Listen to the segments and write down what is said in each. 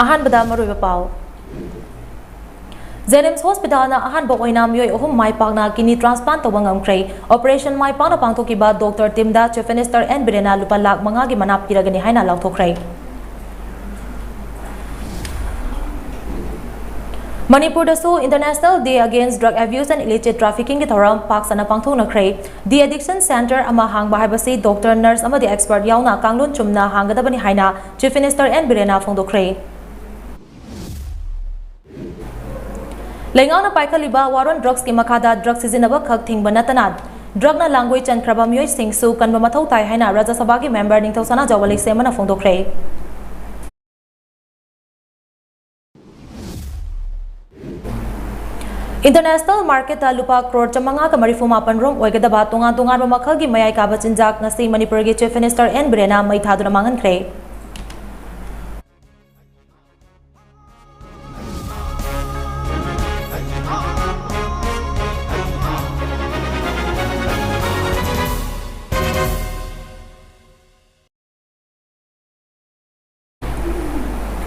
ꯑꯍꯥꯟꯕꯗ ꯃꯔꯨꯑꯣꯏꯕ ꯄꯥꯎ ꯖꯦꯅꯤꯝꯁ ꯍꯣꯁꯄꯤꯇꯥꯜꯅ ꯑꯍꯥꯟꯕ ꯑꯣꯏꯅ ꯃꯤꯑꯣꯏ 3 ꯃꯥꯏ ꯄꯥꯛꯅ ꯀꯤꯗꯅꯤ ꯇ꯭ꯔꯥꯟꯁꯄ꯭ꯂꯥꯟꯠ ꯇꯧꯕ ꯉꯝꯈ꯭ꯔꯦ ꯑꯣꯄꯔꯦꯁꯟ ꯃꯥꯏ ꯄꯥꯛꯅ ꯄꯥꯡꯊꯣꯛꯈꯤꯕ ꯗꯣꯛꯇꯔ ꯇꯤꯝꯗ ꯆꯤꯐ ꯃꯤꯅꯤꯁꯇꯔ ꯑꯦꯟ ꯕꯤꯔꯦꯟꯅ ꯂꯨꯄꯥ ꯂꯥꯛ 5ꯒꯤ ꯃꯅꯥ ꯄꯤꯔꯒꯅꯤ ꯍꯥꯏꯅ ꯂꯥꯎꯊꯣꯛꯈ꯭ꯔꯦ Manipur International Day Against Drug Abuse and Illicit Trafficking ki thoram pak sana pangthoknakhre The Addiction Center ama hangba haibasi doctor nurse amadi expert yauna kanglun chumna hanggadabani haina Chief Minister N Birenna phongdokhre Lengauna paikaliba waron drugs ki makhada drug sizinaba khak thingba natana drug na langoi chankraba miyoi singsu kanba mathau tai haina Rajya Sabha ki member ningthosana jawali semana phongdokhre International market lupa crore chamanga ka marifu mapan rom oigadaba tunga tungan mamakal gi mayai ka bachinjak ngasi Manipur gi Chief Minister N Birenna mai thaduna mangan khre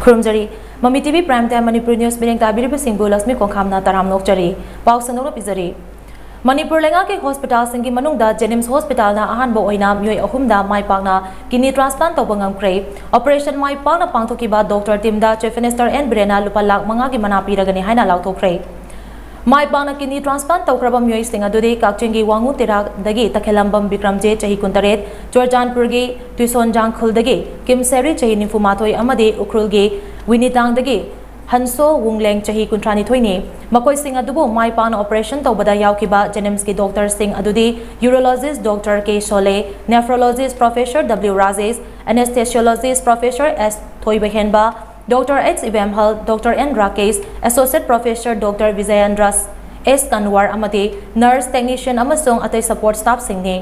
Kurumjari Mami TV Prime Time Manipur News Meeting Tabiri Singbu LUXMI KONGKHAM na taram nokjari pau sanok pizari Manipur lenga ke hospital singi manungda Jenims Hospital na ahanba oina myoi 3 da mai pakna kidney transplant tawba ngamkre operation mai pakna pangthokiba doctor team da Chief Minister N Birenna lupa lak 5 gi mana piragani haina lauthokre mai pakna kidney transplant tawkraba myoi sing adudi kakchengi wangu tera dagi takhelambam bikramje chahi kuntaret Chorjanpur gi Tuisonjang khuldagi Kimseri chahi nifumathoi amade ukrul gi Winitang dagi Hanso Wungleng chahi kuntrani thoini makoi sing adubu mai pan operation tawbada yaukiba Jenims ki doctor sing adudi urologist Dr. K Sole nephrologist Professor W Rajesh anesthesiologist Professor S Thoibehenba Dr. X Ibemhal Dr. N Rakesh Associate Professor Dr. Vijayandras S Kanwar amati nurse technician amasong atay support staff singni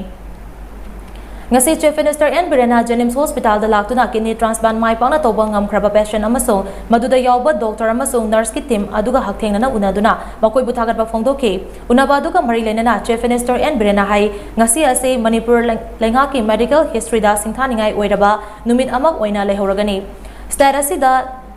Ngasi Chief Minister N Birenna Jenims Hospital da laktuna kidney transplant mai pangna tawba ngamkhraba patient amasong maduda yawba doctor amasong nurse ki team aduga hakthengna unaduna makoi buthagatba phongdokhi unaba aduga mari lenana Chief Minister N Birenna hai ngasi ase Manipur lenga ki medical history da singthaningai oiraba numit amak oina lehoragani status da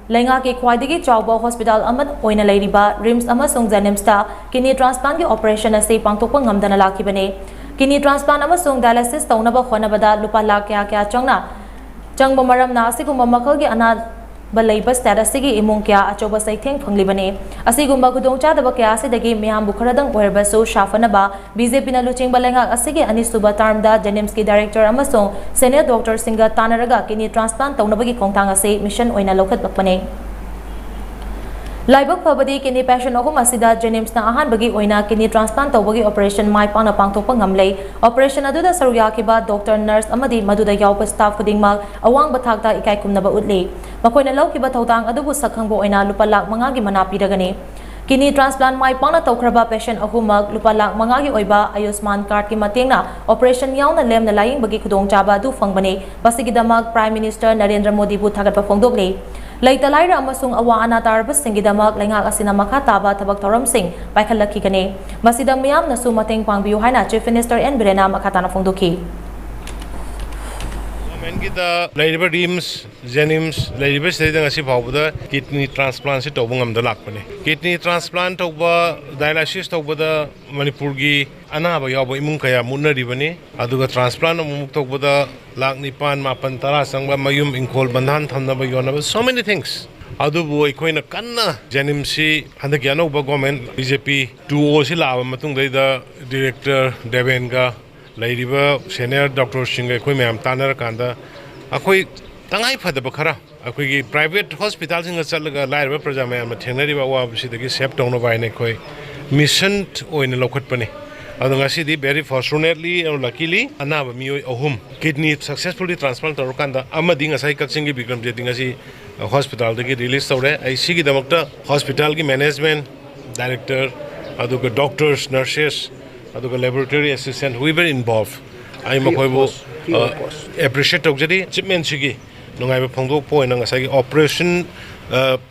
lenga ki khwaidigi chawba hospital amat oina leiriba rims amasong Jenims ta kidney transplant ki operation ase pangthokpa ngamdana lakhibane Kidney transplant amasong dialysis taunaba khonabada lupa lakh kya changba maramna asigumba makalgi ana balaiba status sigi imung kya achoba saitheng phanglibane asigumba khudongcha daba kya asidagi miyam bukharadang oirbasu shafanaba BJP na luchingba lenga asigi anisuba term da Jenims ki director amasong senior doctor singa tanaraga kidney transplant taunabagi khongthang ase mission oina lokhat bakpane Laibak pabadi kidney patient ahum asida Jenims na ahan bagi oina kidney transplant tawbagi operation mai pana pangthokpa ngamlei operation aduda saruya kiba doctor nurse amadi maduda yawpa staff khudingmak awang bathakta ikai kumnaba utli makoina lawkiba thawtang adubu sakhangbo oina lupa lak 5 gi mana piragani kidney transplant mai pana tawkhraba patient ahumak lupa lak 5 gi oiba Ayushman card ki matengna operation yauna lemna laying bagi khudongchaba du fangbane basigidamak Prime Minister Narendra Modi bu thagatpa phongdoklei Laita laira amasung awa ana tarbas singidamak lengak asina makha taba thabak thoram sing paikhalakhi kane masida miyam nasu mateng pangbiu haina Chief Minister N Birenna makhatana phongdokhi Mengida lairiba rims Jenims lairiba sedang asi phawbada kidney transplant se tawbungam da lakpane kidney transplant tawba dialysis tawbada Manipur gi anaba yawba imung kaya munaribani aduga transplant amuk tawbada lakh 9 mapan tara sangba mayum ingkhol bandhan thamnaba yonaba so many things adubu aikoina kanna Jenims si handak yanauba government BJP 2O si laba matung da director Devenga Lairiba senior doctor singa koi ma'am tanar kanda akoi tangai phadaba khara akoi gi private hospital singa chalaga lairiba praja ma'am thenari ba wa bisidagi save tongno baine koi mission oina lokhat pane adunga sidi very fortunately and luckily anaba mioi ahum kidney successfully transplant tor kanda amadi ngasai kaksingi bikram jedinga si hospital dagi release tore ai sigi damakta hospital gi management director aduga doctors nurses aduga laboratory assistant we were involved I makoibo appreciate tokjadi shipment sigi nungai ba phongdok point ngasai operation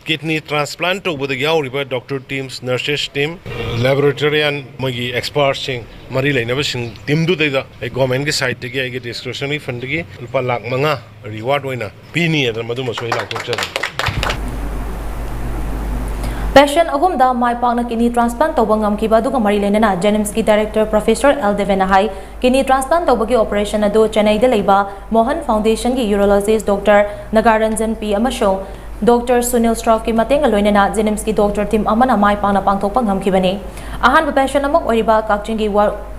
kidney transplant over the yauriba doctor teams nurses team laboratory and magi experts sing mari lainaba sing team du da government ki side gi ai discretionary fund gi lupa lakh 5 reward oina pini adra madu masoi lakh thokcha Patient ahumda mai pakna kidney transplant tawba ngamkiba aduga mari lenana Jenims ki director Professor L Devena hai kidney transplant tawbagi operation adu Chennai da leiba Mohan Foundation ki urologist Dr. Nagaranjan P amashong Dr. Sunil Stroff ki matenga loinana Jenims ki doctor team amana mai pakna pangthokpa ngamkibani ahan patient amok oriba kakchingi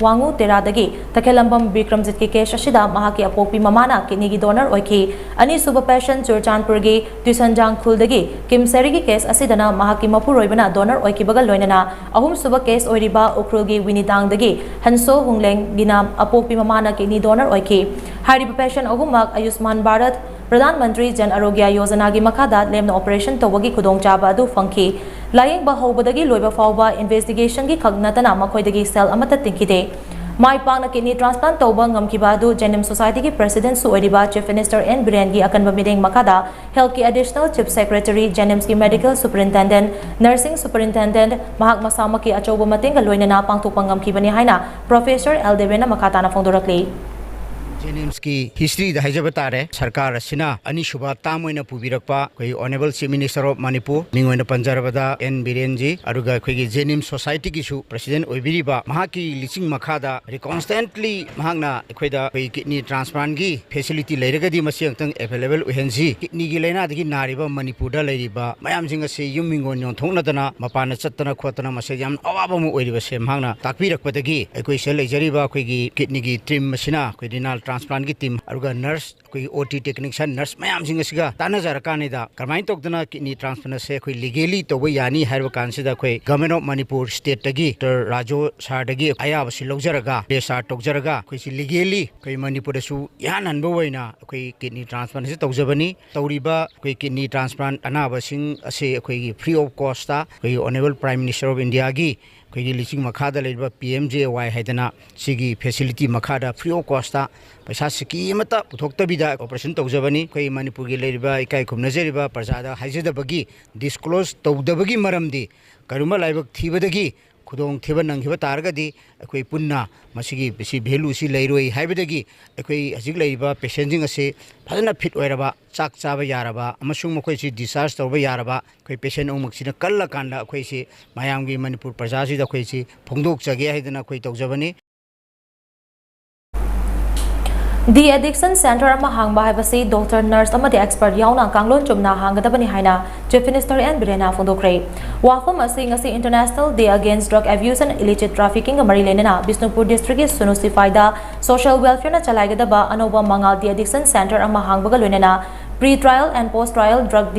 wangu teradagi takhelambam Bikramjit ki case asida mahaki apokpi mamana kidney ki donor oiki ani suba patient Churchanpur gi Tusanjang Khuldagi Kimseri ki case asidana mahaki mapuroibana donor oikibaga loinana ahum suba case oriba Ukrulgi Winidangdagi Hanso Hungleng gina apokpi mamana kidney donor oiki hariba patient ahumak Ayushman Bharat Pradhan Mantri Jan Arogya Yojana gi makhada lemna operation tawagi khudong chaba adu fangki layeng ba hobadagi loiba fawba investigation gi khagnatana makhoidagi cell amata tinkide mai pakna kidney transplant tawba ngamkiba adu Jenim Society ki president su oriba Chief Minister N Biren gi akanba meeting makhada health ki additional chief secretary Jenims ki medical superintendent nursing superintendent mahak masama ki achoba matenga loinana pangthokpa ngamkibani haina Professor L Devena makhata na phongdorakli Jenims ki history da haijabatare sarkar asina anishuba tamoina pubirakpa koi honorable chief minister of Manipur ningoina panjarabada N Biren ji aruga koi Jenims society ki su president oibiriba mahaki lising makhada constantly mahakna koida koi kidney transplant gi facility leiragadi masiangtang available ohenji kidney gi leina dagi nariba Manipur da leiriba mayam jinga se yumingon yon thongna dana mapana chattana khotana mase yam awaba mu oiriba se mahakna takpirakpadagi koi se leijariba koi gi kidney gi trim masina koi renal transplant ki team aruga nurse koi OT technician nurse mayam singa siga tana jarakani da karmain tokdana kidney transplant se koi legally to yani harba kansida koi government of Manipur state tagi Dr. Rajo sar dagi ayab si logjaraga desar tokjaraga koi si legally koi Manipur su yan hanbo waina koi kidney transplant se tokjabani tawriba koi kidney transplant anaba sing ase koi free of cost ta koi honorable prime minister of India gi koi lising makhada leiba PMJY haidana sigi facility makhada free of cost ta paisa siki mata puthoktabida operation tawjabani koi Manipur gi leiba ikai khumnajeriba prajada haijadabagi disclose tawdabagi maramdi karuma laibak thibadagi khudong thiba nanghiba targadi akoi punna masigi bisi value si leiroi haibadagi akoi hajik leiba patient jing ase phajana fit oiraba chak chaba yaraba amasung mokoi si discharge tawba yaraba koi patient ongmak sina kalla kanda akoi si mayamgi Manipur praja si da koi si phongdok chage haidana koi tawjabani The Addiction Center ama hangba haibasi doctor nurse amadi expert yauna kanglon chumna hangadabani haina Chief Minister N Birena phondokre wafam asi ngasi International Day Against Drug Abuse and Illicit Trafficking amari lenena Bisnupur district ki Sunusifaida social welfare na chalaigadaba anoba mangal The Addiction Center ama hangbaga lenena pre-trial and post-trial drug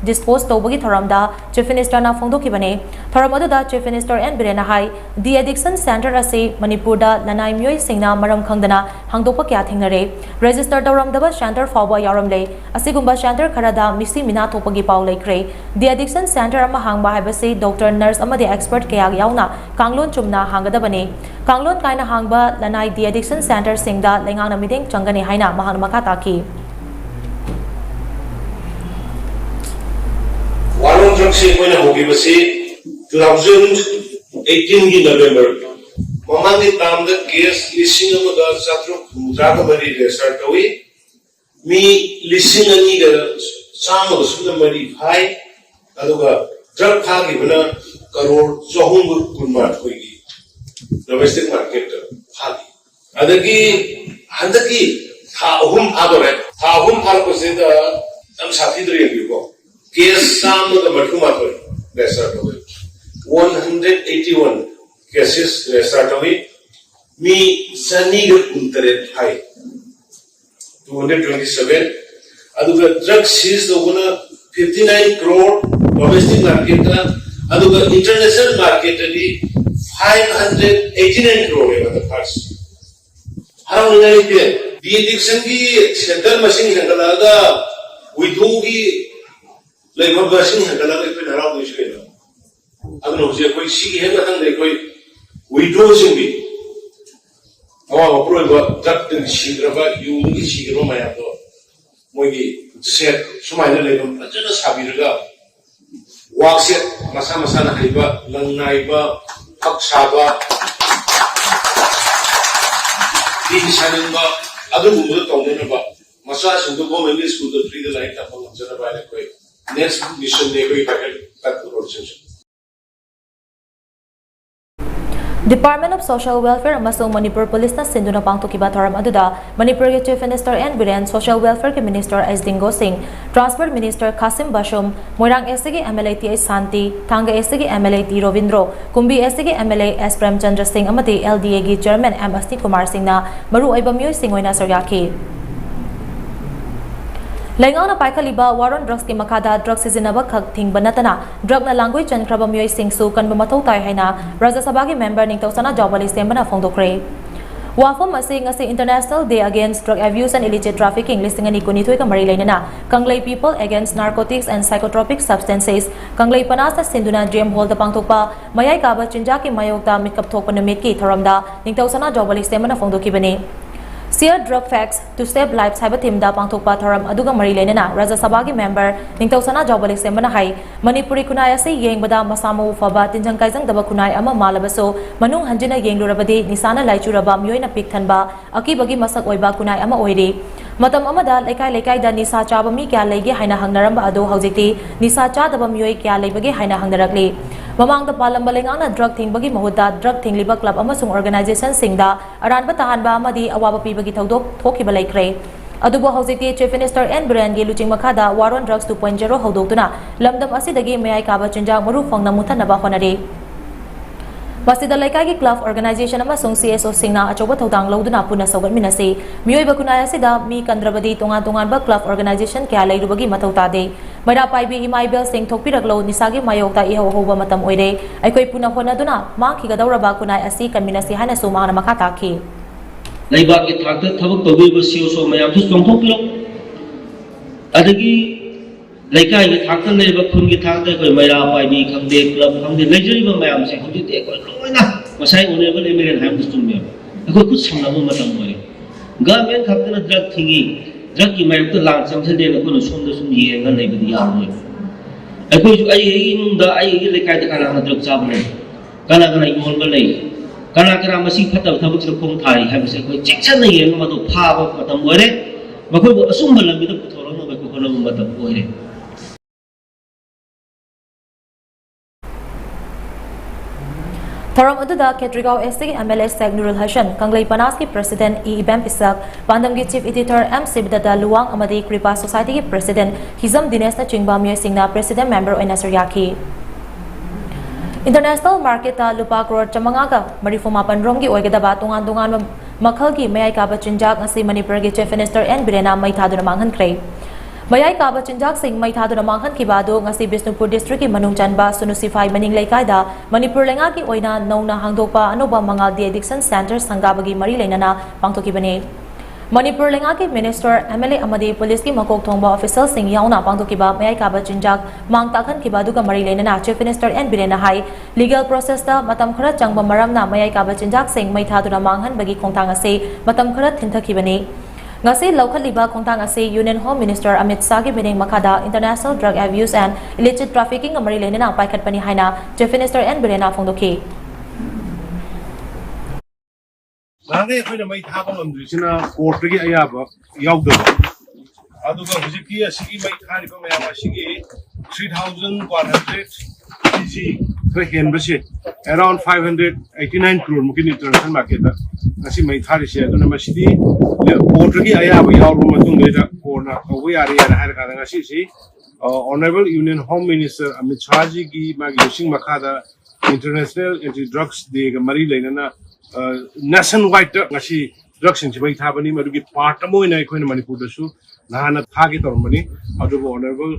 dispose tawbagi thoramda Chief Minister na phongdokibane thoramadu da Chief Minister N Birena hai The Addiction Center ase Manipur da lanai myoi singna maram khangdana hangdokpa kya thingnare register tawramdaba center fawba yaramle asigumba center kharada misi mina thopagi paw laikre The Addiction Center ama hangba haibase doctor nurse amadi expert kaya yauna kanglon chumna hangadabane kanglon kaina hangba lanai The Addiction Center singda lengang na mideng changani haina mahang makata ki Walong drug se koina hogi basi 2018 ki November mamani tamda case listing amada satru mudra bari research tawi mi listing ani ga sama suna mari phai aduga drug phagi bana crore 400 kunma khoigi domestic market phagi adagi handaki tha ahum phagore tha ahum phar ko se da am sathi dri ko case sam the matkumathoi research away 181 cases research away me sani untare hai 227 aduga drug seized the one 59 crore domestic market aduga international market di 589 crore in the first how many the addiction ki center machine handalaga widow ki like what version है colour एक पे नराव दूसरे के ना अगर मुझे कोई सी है ना तंग कोई विड्रो सिंगी और अप्रोच जब तक सी करवा यूंगी सी करवा मैं तो मुझे सेट सुमाइना लेकिन अच्छा साबी रगा वाक सेट मसा मसा ना खाइबा लंगाइबा पक साबा तीन सानिबा अगर मुझे तोड़ने ना बा मसा सुंदर को मैंने स्कूल तो फ्री द लाइट अपना जरा बाय कोई Next mission they will get that Department of Social Welfare amasung Manipur Police na sinduna pangtukiba thoram aduda Manipur ke Chief Minister N Biren, Social Welfare ke Minister S Dingo Singh, Transport Minister Kasim Bashum, Moirang SG MLA T Santi, Thanga SG MLA T Rovindro, Kumbi SG MLA S Prem Chandra Singh amati LDA gi Chairman M Asti Kumar Singh na maru oiba myoy sing oina saryaki. Lengaw na paikaliba waron drugs ki makada drugs sizinaba khak thing banatana drug na language chan kraba myoy sing su kan bamathau tai haina Rajya Sabha ki member ningtaw sana jawbali sembana phongdokre. Wafam asi ngasi International Day Against Drug Abuse and Illicit Trafficking listing ani kunithoy ka mari lainana Kanglei People Against Narcotics and Psychotropic Substances Kanglei Panas na sinduna GM Hall da pangthokpa mayai kaba chinja ki mayokta mikap thokpa numit ki thoramda ningtaw sana jawbali sembana phongdokibani. Share drug facts to save lives haiba thimda pangthokpa thoram aduga mari lainana Rajya Sabha ki member ningtaw sana jawbalik sembana hai Manipuri kunai ase yengbada masamu faba tinjang kaijang daba kunai ama malabaso manung hanjina yenglurabadi nisana laichuraba myoina pikthanba akibagi masak oiba kunai ama oiri matam amada lekai da nisa chaba mi kya lege haina hangnaramba ado haujikti nisa cha daba myoi kya lebage haina hangnarakli mamangda palamba lengana drug thingbagi mahuta drug thingliba club amasung organization singda aranba tahanba amadi awaba pibagi thodok thokiba laikre adubo haujikti Chief Minister N Biren gi luching makhada waron drugs 2.0 hodokduna lamdam asidagi mayai kaba chinjang maru phongna muthanaba honare Masida Laikai ki club organization amasung CSO singna achoba thodang loduna puna saugatminasi miyoi bakunaya sida mi kandrabadi tongan ba club organization kya lairubagi mathau tade maira paibi imaibel sing thokpiraklo nisagi mayokta iho hoba matam oire aikoi puna honaduna ma khigadawraba kunai asi kanminasi haina sumana makha takhi Laiba ki thakta thabak tawbiba CSO mayam su chongthokpiro adagi Laikai ki thakta leiba khun ki thakta koi maira paibi khangde club khangde leijariba mayam se hojit e koi loina masai honorable emirate ham kustum me akoi kuch samnaba matam oi government khakta na drug thingi drug ki mayam to lang samthal de ko no sum yenga leibadi yaoi akoi ju ai imungda ai Laikai da kana na drug chabne kana yolba lei kana masi phatab thabak se khong thai habise koi chikchan yenga ma do phaba matam ore makoi bo asumba lambi da puthoro no ko hono matam ore Thoram aduda Ketrigao SG MLA Seg Nurul Hassan, Kanglei Panas ki President E. Ibam Pisak, Pandam ki Chief Editor M. Sibdada Luwang amadi Kripa Society ki President Hizam Dines na Chingba Myoy Singna President Member Oina Saryaki. International Market ta lupa crore chamangaga marifumapan rom ki oigadaba tungan makhal ki mayai kaba chinjak ngasi Manipur ki Chief Minister N Birena mai thaduna manghan kre. Mayai kaba chinjak sing mai thaduna manghan ki bado ngasi Bisnupur district ki manung chanba sunusifai maning laikai da Manipur lenga ki oina nongna hangdokpa anoba mangal di addiction center sangabagi mari leinana pangtoki bane. Manipur lenga ki Minister MLA amadi police ki makok thongba official sing yauna pangtoki ba mayai kaba chinjak mang takhan ki badu ka mari leinana Chief Minister N Birena hai legal process ta matam khara changba maramna mayai kaba chinjak sing mai thaduna manghan bagi khongtang ase matam khara thinthaki bane. Ngasi laukhaliba khongtang ase Union Home Minister Amit Shah ki bining makhada International Drug Abuse and Illicit Trafficking amari leinana paikhat pani haina Chief Minister N Birena phongdokhi. Lare khoi na mai thaba ngamdrisina court gi ayaba yaudaba aduga hujiki asigi mai thariba mayam asigi 3100 kg to henbase around 589 crore mukin international market da asi mai thari se aduna masidi court gi ayaba yawru matung da corner we are here har ka ngasi si honorable Union Home Minister Amit Shah ji gi magusing makhada international anti drugs de mari leinana nationwide ngasi drugs in chibai thabani madugi part amoina ekhoina Manipur da su nahana thagi tormani adubo honorable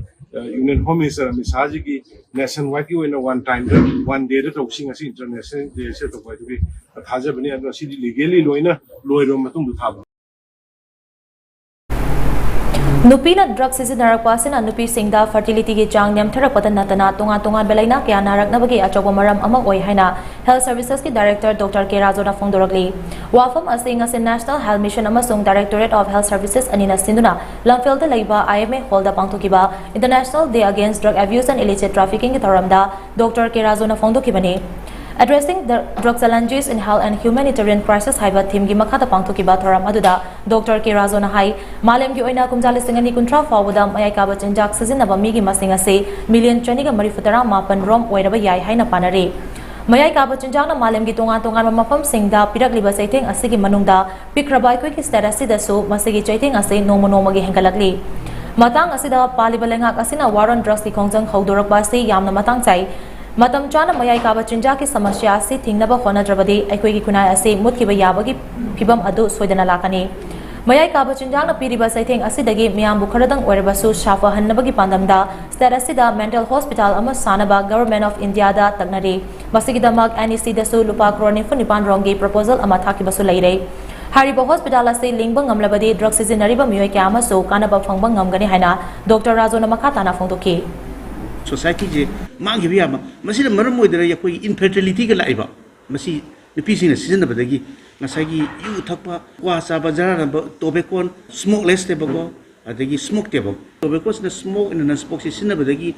Union Home Minister Amit Shah ji ki nationwide ki oina one time one day da toksing ngasi international day se to bai thajabani adu asi legally loina loiro matung du thaba Nupina drug sizinarapwa sina nupi singda fertility ki chang nyam tharakpata natana tongan belaina kya naraknabagi achoba maram ama oi haina Health Services ki Director Dr. K. Razona Phongdoragli wafam asing as National Health Mission amasung Directorate of Health Services anina sinduna lamfelda leiba IMA holda pangthokiba International Day Against Drug Abuse and Illicit Trafficking ki thoramda Dr. K. Razona Phongdokibani Addressing the drug challenges in health and humanitarian crisis haiba theme gi makhata pangthokiba thoram aduda Dr. K. Razona hai malem gi oina kumjali singani kuntra fawada mayai kaba chinjak sizinaba mi gi masing ase million chani ga mari futara mapan rom oiraba yai haina panare mayai kaba chinjangna malemgi tongan tongan mafamsingda piragliba chaitheng asigi manungda pikraba akhoi status sidasu masigi chaitheng ase nomagi hengalakli matang asida paliba lengak asina war on drugs ki khongjang khaudorakba ase yamna matang chai matam chana mayai kaba chinja ki samasya ase thingnaba honadrabadi akhoi ki kunai ase mutkiba yabagi phibam adu soidana lakani mayai kaba chinjangna piriba saitheng asidagi miyambu kharadang oirabasu shafa hannabagi pandamda status sida mental hospital ama sanaba government of India da taknari masigidamak NEC dasu lupa crore nipan rongi proposal ama thakibasu leire hariba hospital ase lingbang ngamlabadi drug seasonariba miyoi kya amasu kanaba phangbang ngamgani haina Dr. Rajona makhatana phongdoki society je mangi biyama masida maram moidara yakoi infertility ga laiba masi nupisi na season badagi ngasagi yu thakpa kwa sa bazara tobacco smokeless tebako adagi smoke tebako tobacco na smoke na smoke season badagi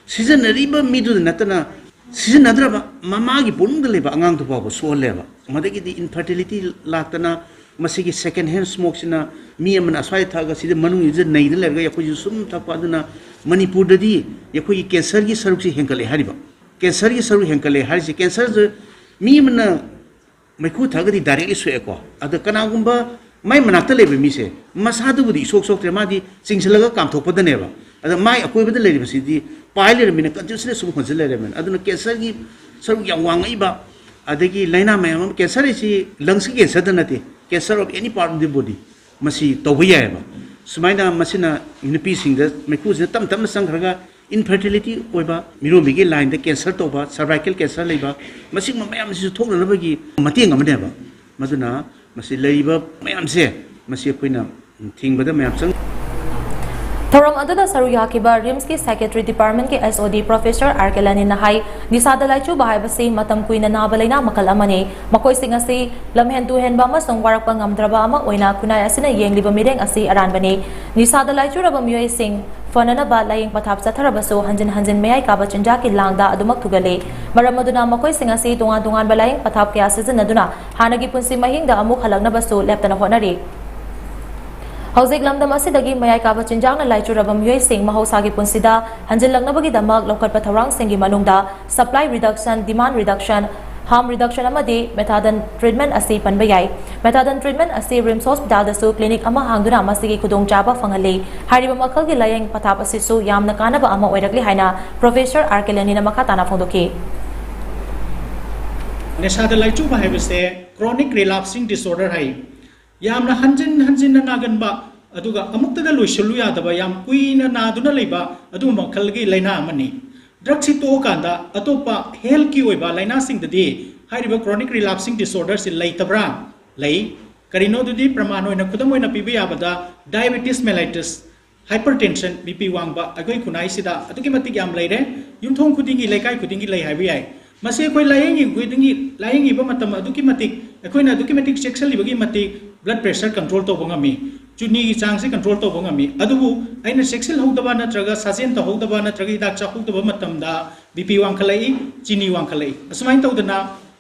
season riba midu natana season nadraba mama gi bunung leba angang to babo so leba madagi di infertility laktana masigi second hand smoke sina mi amana aswai thaga sida manung ije nei de lega yakoi sum thakpa aduna Manipur dadi yakoi cancer gi saruk si henkale hariba cancer gi saruk henkale harisi cancer mi amana Maiku thagadi directly so eko ada kanagumba mai manakta lebe mi se masadu budi sok tremadi singsilaga kam thokpada neba ada mai akoi bada lebe sidi paile mina continuously sum khonse lebe men aduna cancer gi saru yang wangai ba adagi laina mayam cancer si lungs ki cancer danate cancer of any part of the body masi tawya ba sumaina masina unipi singda maiku se tam sangraga infertility oiba miromigi line the cancer toba cervical cancer leiba masing mayam si thoknabagi mateng amane ba maduna masi leiba mayam se masi koina thingbada mayam sang Thoram adada saruya kiba RIMS ki secretary department ki SOD professor Arkelani nahai nisada laichu bahai basi matam kuina nabalaina makal amane makoi singa si lamhentu henba ma songwarak pangamdraba ama oina kunai asina yengliba mireng asi aranbane nisada laichu raba miyoi sing fanana ba laying pathap chatharabaso hanjin mayai kaba chinja ki langda adumak thugale maramaduna makoi singa si tungan balaying pathap kya season aduna hanagi punsi mahingda amu khalagna baso leptana honari Hauzik lamdam asidagi mayai kaba chinjangna laichuraba miyoi sing mahosagi punsida hanjillangnabagi damak lokatpa tharang singi manungda supply reduction demand reduction harm reduction amadi methadone treatment asi panba yai methadone treatment asi RIMS hospital dasu clinic ama hangduna masigi khudong chaba fanghali hariba makhal gi layeng pathap asisu yamna kanaba ama oirakli haina professor Arkelani na makhatana phongdoki Nesada laichu ba haibase chronic relapsing disorder hai yamna hanjin na naganba aduga amukta da loisulu yadaba yam kuina naduna leiba adu makhalgi laina amani drug si to kanda atopa health ki oiba laina sing dadi hairiba chronic relapsing disorder si leitabra lei karino dudi pramano ina khudam oina pibi yabada diabetes mellitus hypertension bp wangba agoi kunai sida atuki matik yam leire yumthong khudingi laikai khudingi lei haibi ai mase koi laying ba matam aduki matik akoina aduki matik sexual libagi matik blood pressure control to bongami chuni gi chang se control to bongami adubu aina sexual hogdaba natraga sajen to hogdaba natraga dak cha hogdaba matam da bp wang khalai chini wang khalai asmain tawdana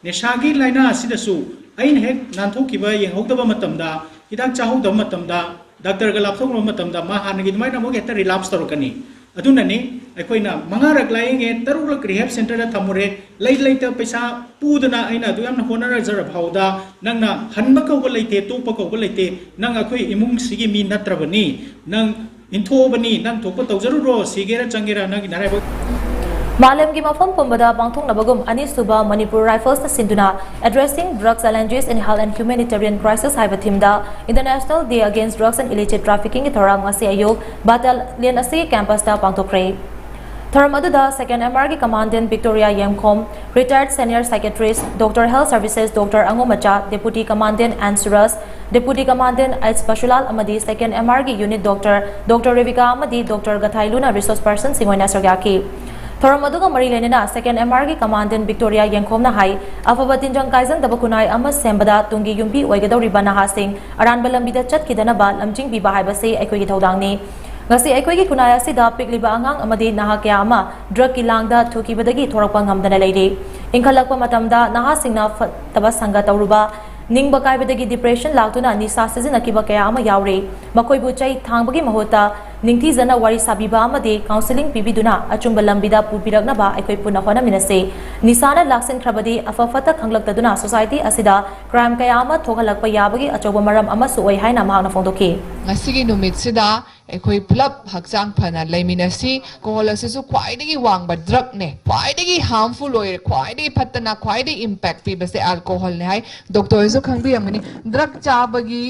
neshagi laina asidasu ain hek nanthok kiba yeng hogdaba matam da idak cha hogdaba matam da doctor ga lapthok no matam da ma hanagi mai na mo get relapse torokani adunani akoina mangarak lainge tarulak rehab center da thamure leita paisa pudana aina du yamna honara jara phauda nangna hanba ko leite to pa ko leite nang akoi imung sigi mi natrabani nang inthobani nang thokpa tawjaru ro sigera changera nang narai Malam gi mafam pumbada bangthong nabagum ani suba Manipur Rifles na sinduna addressing drug challenges in health and humanitarian crisis haiba thimda International Day Against Drugs and Illicit Trafficking ki thoram asi ayok battalion asi campus ta pangthokre thoram aduda second MR ki commandant Victoria Yemkom retired senior psychiatrist Dr. Health Services Dr. Angomacha deputy commandant Ansuras deputy commandant Ais Bashulal amadi second MR ki unit Dr. Rivika amadi Dr. Gathailuna resource person singoina sargyaki Thoram aduga mari lenena second MR ki commandant Victoria Yengkhom na hai afabatin jang kaizang dabakunai ama sembada tungi yumbi oigadori banaha sing aran balambida chat kidana ba lamjing bi bahai base aikoi gi thodangni ngasi aikoi gi kunaya sida pikliba angang amadi naha kya ama drug ki langda thuki badagi thorakpa ngamdana leide ingkhalakpa matamda naha singna taba sanga tawruba ning bakai bedagi depression lautuna nisa sizinakkiba kaya ama yauri makoibu chai thangbagi mahota ningthi jana wari sabiba amadi counseling pibiduna achumba lambida pubiraknaba aikoi puna hona minase nisana laksin khrabadi afafata khanglaktaduna society asida crime kaya ama thogalakpa yabagi achoba maram ama su oi haina mahana phongdoki ngasigi numit sida aikoi pulap hakchang phana laiminasi kohol asisu khwaidagi wangba drug ne khwaidagi harmful oi khwaidagi phattana khwaidagi impact pi base alcohol ne hai doctor su khangbi amani drug chabagi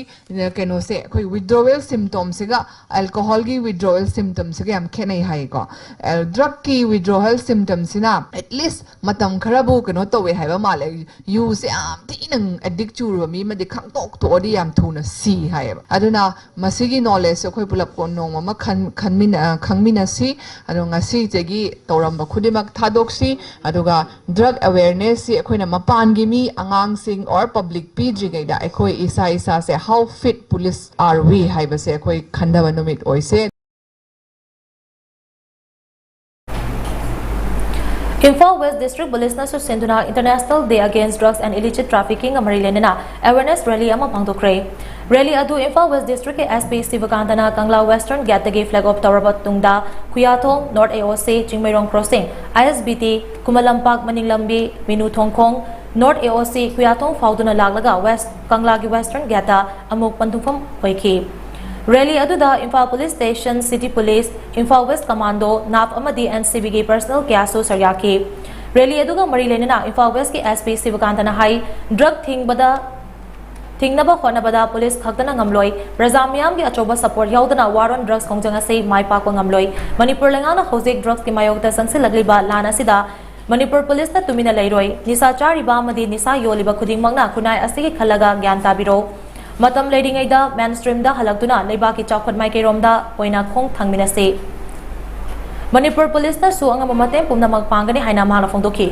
keno se khoi withdrawal symptoms ga alcohol gi withdrawal symptoms ga am khenai hai ko drug ki withdrawal symptoms na at least matam kharabu keno towe hai ba male yu se am tinang addict churu mi ma de khang tok to odi am thuna si hai aduna masigi knowledge khoi pulap ko nong ma khangmina si ado ngasi jegi toramba khudimak thadoksi aduga drug awareness si khoina mapan gi mi angang sing or public pg gaida khoi isa se how fit police are we hai ba se khoi khandaba numit oise Imphal West District Police na Senduna International Day Against Drugs and Illicit Trafficking Amarilena Awareness Rally ama pangdokre. Rally adu Imphal West District ke SP Sivakantana Kangla Western Gatagi Flag of Torabat Tungda Kuyathong North AOC Chingmairong Crossing ISBT Kumalampak Maninglambi Minu Thongkhong North AOC Kuyathong Fauduna Laglaga West Kangla gi Western Gata amuk pandufam hoiki. Rally aduda Imphal Police Station, City Police, Imphal West Commando, NAP Amadi and CBG personnel Kyasu Saryaki. Rally aduga Marilena Imphal West ki SP Sivakantana Hai drug thingnaba khonabada police khaktana ngamloi Razamiam gi achoba support yaudana war on drugs kongjanga sei mai pakwa ngamloi Manipur lengana hojik drugs ki mayokta sangsi lagliba lana sida Manipur Police na tumina leiroi nisa chariba amadi nisa yoliba khudingmangna kunai asigi khalaga gyan tabiro Matam leading da mainstream da halagtuna leibaki chawkhat mai keromda poina khong thangminase Manipur Police na su anga mamatem pumna magpangani haina mahana phongdoki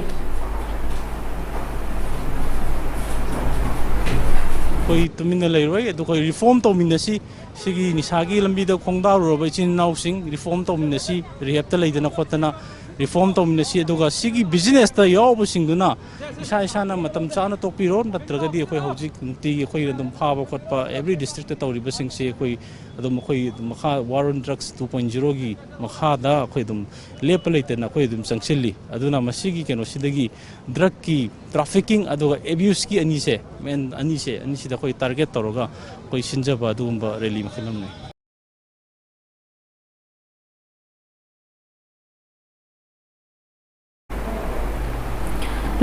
koi tumina leiroi adu koi reform to minasi sigi nisagi lambi da khongda roba chin now sing reform to minasi rehab ta leidana khotana reform to minasi aduga sigi business ta yob singduna isa na matam chana tokpiro natragadi khoi hojik ti khoi dum phaba khotpa every district ta tawriba sing se khoi adum khoi makha war on drugs 2.0 gi makha da khoi dum lepalaitena khoi dum sangsilli aduna masigi keno sidagi drug ki trafficking aduga abuse ki ani se men ani se da khoi target toroga khoi sinjaba dumba rally makhalam nai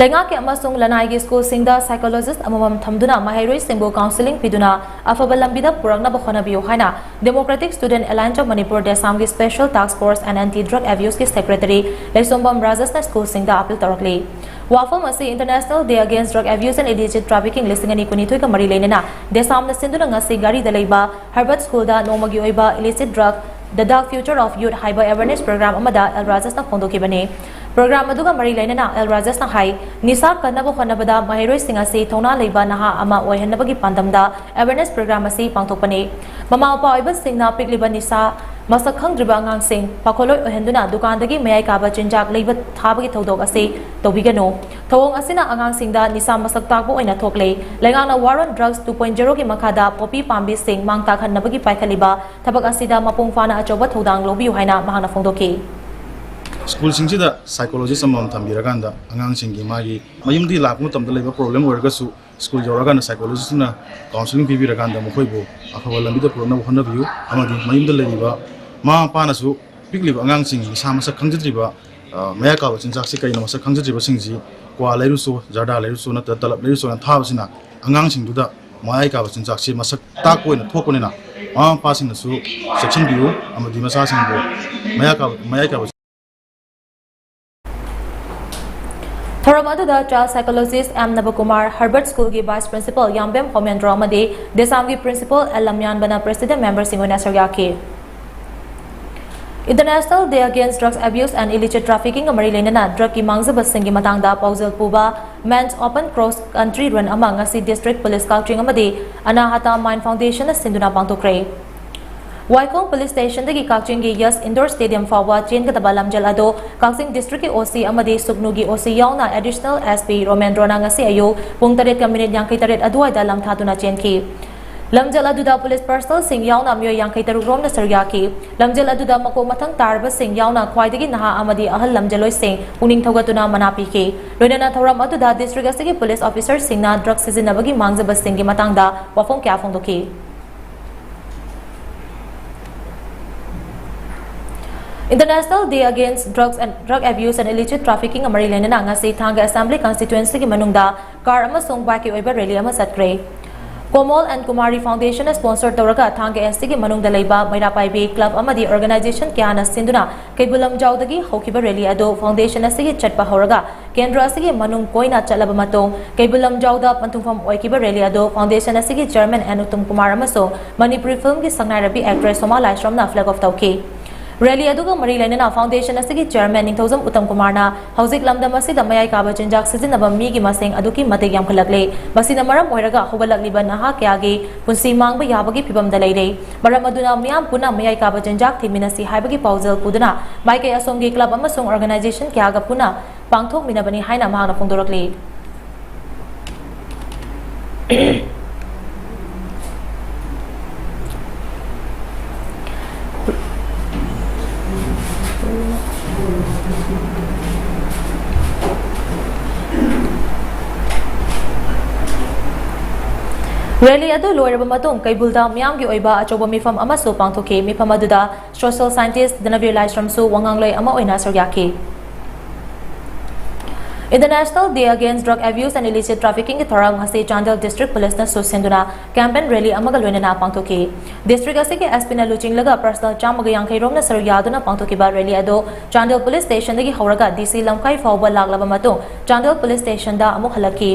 Lenga ke amasung lanai gi school singda psychologist amamam thamduna mahairoi singbo counseling piduna afaba lambida purakna bakhona biyo haina Democratic Student Alliance of Manipur Desam gi Special Task Force and Anti-Drug Abuse ki Secretary Lesombam Rajasthan school singda appeal tarakli Wafam asi International Day Against Drug Abuse and Illicit Trafficking lisingani kunithoi ka mari leinena Desam na sinduna ngasi gari dalaiba Harvard School da nomagi oiba illicit drug The Dark Future of Youth Hyper Awareness Program amada El Rajasthan phongdoki bane Program aduga mari lainana El Rajasthan hai nisa kanabo khonabada mahiroi singasi thona leiba naha ama oihanabagi pandamda awareness program asi pangthokpani mama pa oiba singna pikliba nisa masak khangdriba ngang sing pakholoi ohenduna dukandagi mayai kaba chinjak leiba thabagi thodok asi tobigano thawong asina angang singda nisa masak takbo oina thokle lengana war on drugs 2.0 gi makhada popi pambi sing mangta khanabagi paikhaliba thabak asida mapung fana achoba thodang lobi haina mahana phongdoki School singida psychologist amam thambiraganda angang singi magi mayumdi lakmu tamda leba problem orgasu school joragana psychologist na counseling pibiraganda mokhoibo akhawal lamida purona honna view amadi mayumda leba ma panasu piklib angang singi sama sa khangjidriba maya ka chinjak si kaina masa khangjidriba singji kwa leiru so jada leiru so na talab leiru so na thabsina angang singduda maya ka chinjak si masak ta koina thokonena ma pasing na su section view amadi masa singbo maya ka Thoramadu child psychologist M. Nabakumar, Harvard School ki Vice Principal Yambem Homendra Amadi, Desam ki Principal L. Lamyan Bana President Member Singona Saryaki. International Day Against Drugs Abuse and Illicit Trafficking Amarilena drug ki mangzaba singi matangda pauzal puba Men's Open Cross Country Run amang asi District Police Country Amadi Anahata Mind Foundation na sinduna pangtokre. Waikong Police Station dagi Kakching gi Yas Indoor Stadium fawa chen gadaba lamjal ado Kakching District ki OC amadi Suknu gi OC yauna Additional SP Romendro na ngasi ayo pung 8:38 aduay da lamthaduna chen ki Lamjal aduda police personnel sing yauna myo yang kai taruk rom na sarya ki lamjal aduda mako mathang tarba sing yauna khwaidagi naha amadi ahal lamjaloi sing puning thogatuna manapi ki loinana thoram aduda district asigi police officer singna drug sizinabagi mangjaba sing gi matangda wafong kya phongdoki International Day Against Drugs and Drug Abuse and Illicit Trafficking amari lenana ngasi thanga Assembly constituency gi manungda car amasung baki oiba rally ama satkre Komal and Kumari Foundation sponsor Toraga Thanga SC Manungda Leiba Mairapaibi Club Amadi Organization Kiana Sinduna Kebulam Jaudagi Hokiba Rally Ado Foundation SC Chatpa Horaga Kendra SC Manung Koina Chalabamato Kebulam Jauda Pantungfam Oikiba Rally Ado Foundation SC Chairman Anutum Kumar Amaso Manipuri Film Ki Sangnarabi actress Soma Laishramna flag of Tauki Rally aduga mari lainana foundation asigi chairman Ningthozam Uttam Kumarna hauzik lamdam asida mayai kaba chinjak sizinaba migi maseng aduki matik yam khalakle masina maram oiraga hogalakliba naha kyagi punsi mangba yabagi phibam da leire maram aduna miyam puna mayai kaba chinjak thiminasi haibagi pauzal puduna maikai asomgi club amasung organization kyaga puna pangthok minabani haina mahana phongdorakle Rally adu loiraba matung kaibulda miyam gi oiba achoba mifam amaso pangthoke mifam aduda social scientist Danavir Laishramsu wangangloi ama oina soryaki International Day Against Drug Abuse and Illicit Trafficking ki thorang hase Chandel District Police na susenduna campaign rally amaga loinana pangthoke district ase ke SP na luching laga personal chamaga yangkai rom na saryaduna pangthoke ba rally ado Chandel Police Station dagi horaga DC lamkai fawba laglaba matung Chandel Police Station da amuk halaki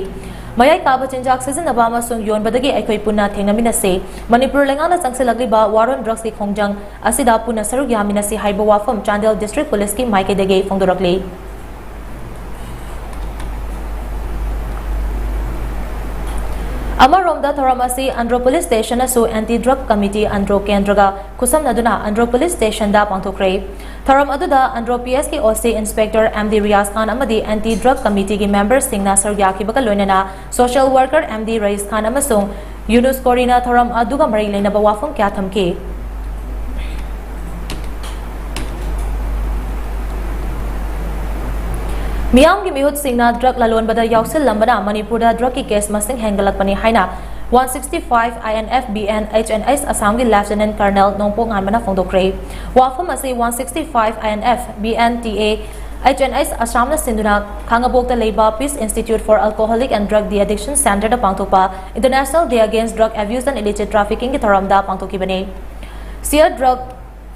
Mayai kaba chinjak sizinaba amasung yon badagi aikoi punna thengnaminase Manipur lengana changsilagriba waron drugs ki khongjang asida punna saruk yaminase haiba wafam Chandel District Police ki maike dege phongdorakle Amaromda Thoramasi Andro Police Station asu Anti-Drug Committee Andro Kendraga kusam naduna Andro Police Station da pangthokre Thoram aduda Andro PS ki OC Inspector MD Riaz Khan amadi Anti-Drug Committee ki members singna saryaki baka loinana Social Worker MD Rais Khan amasung Yunus Korina Thoram aduga mari leina bawafong kya thamke Miyam gi mihut singna drug lalon bada yausil lambana Manipurda drug ki case masing hengalakpani haina 165 INF BN HNS Assam gi Lieutenant Colonel Nongpo nganmana phongdokre wafam ase 165 INF BN TA HNS Assam na sinduna khangabokta leiba Peace Institute for Alcoholic and Drug De-Addiction Center da pangtokpa International Day Against Drug Abuse and Illicit Trafficking ki thoramda pangtokibani Sia drug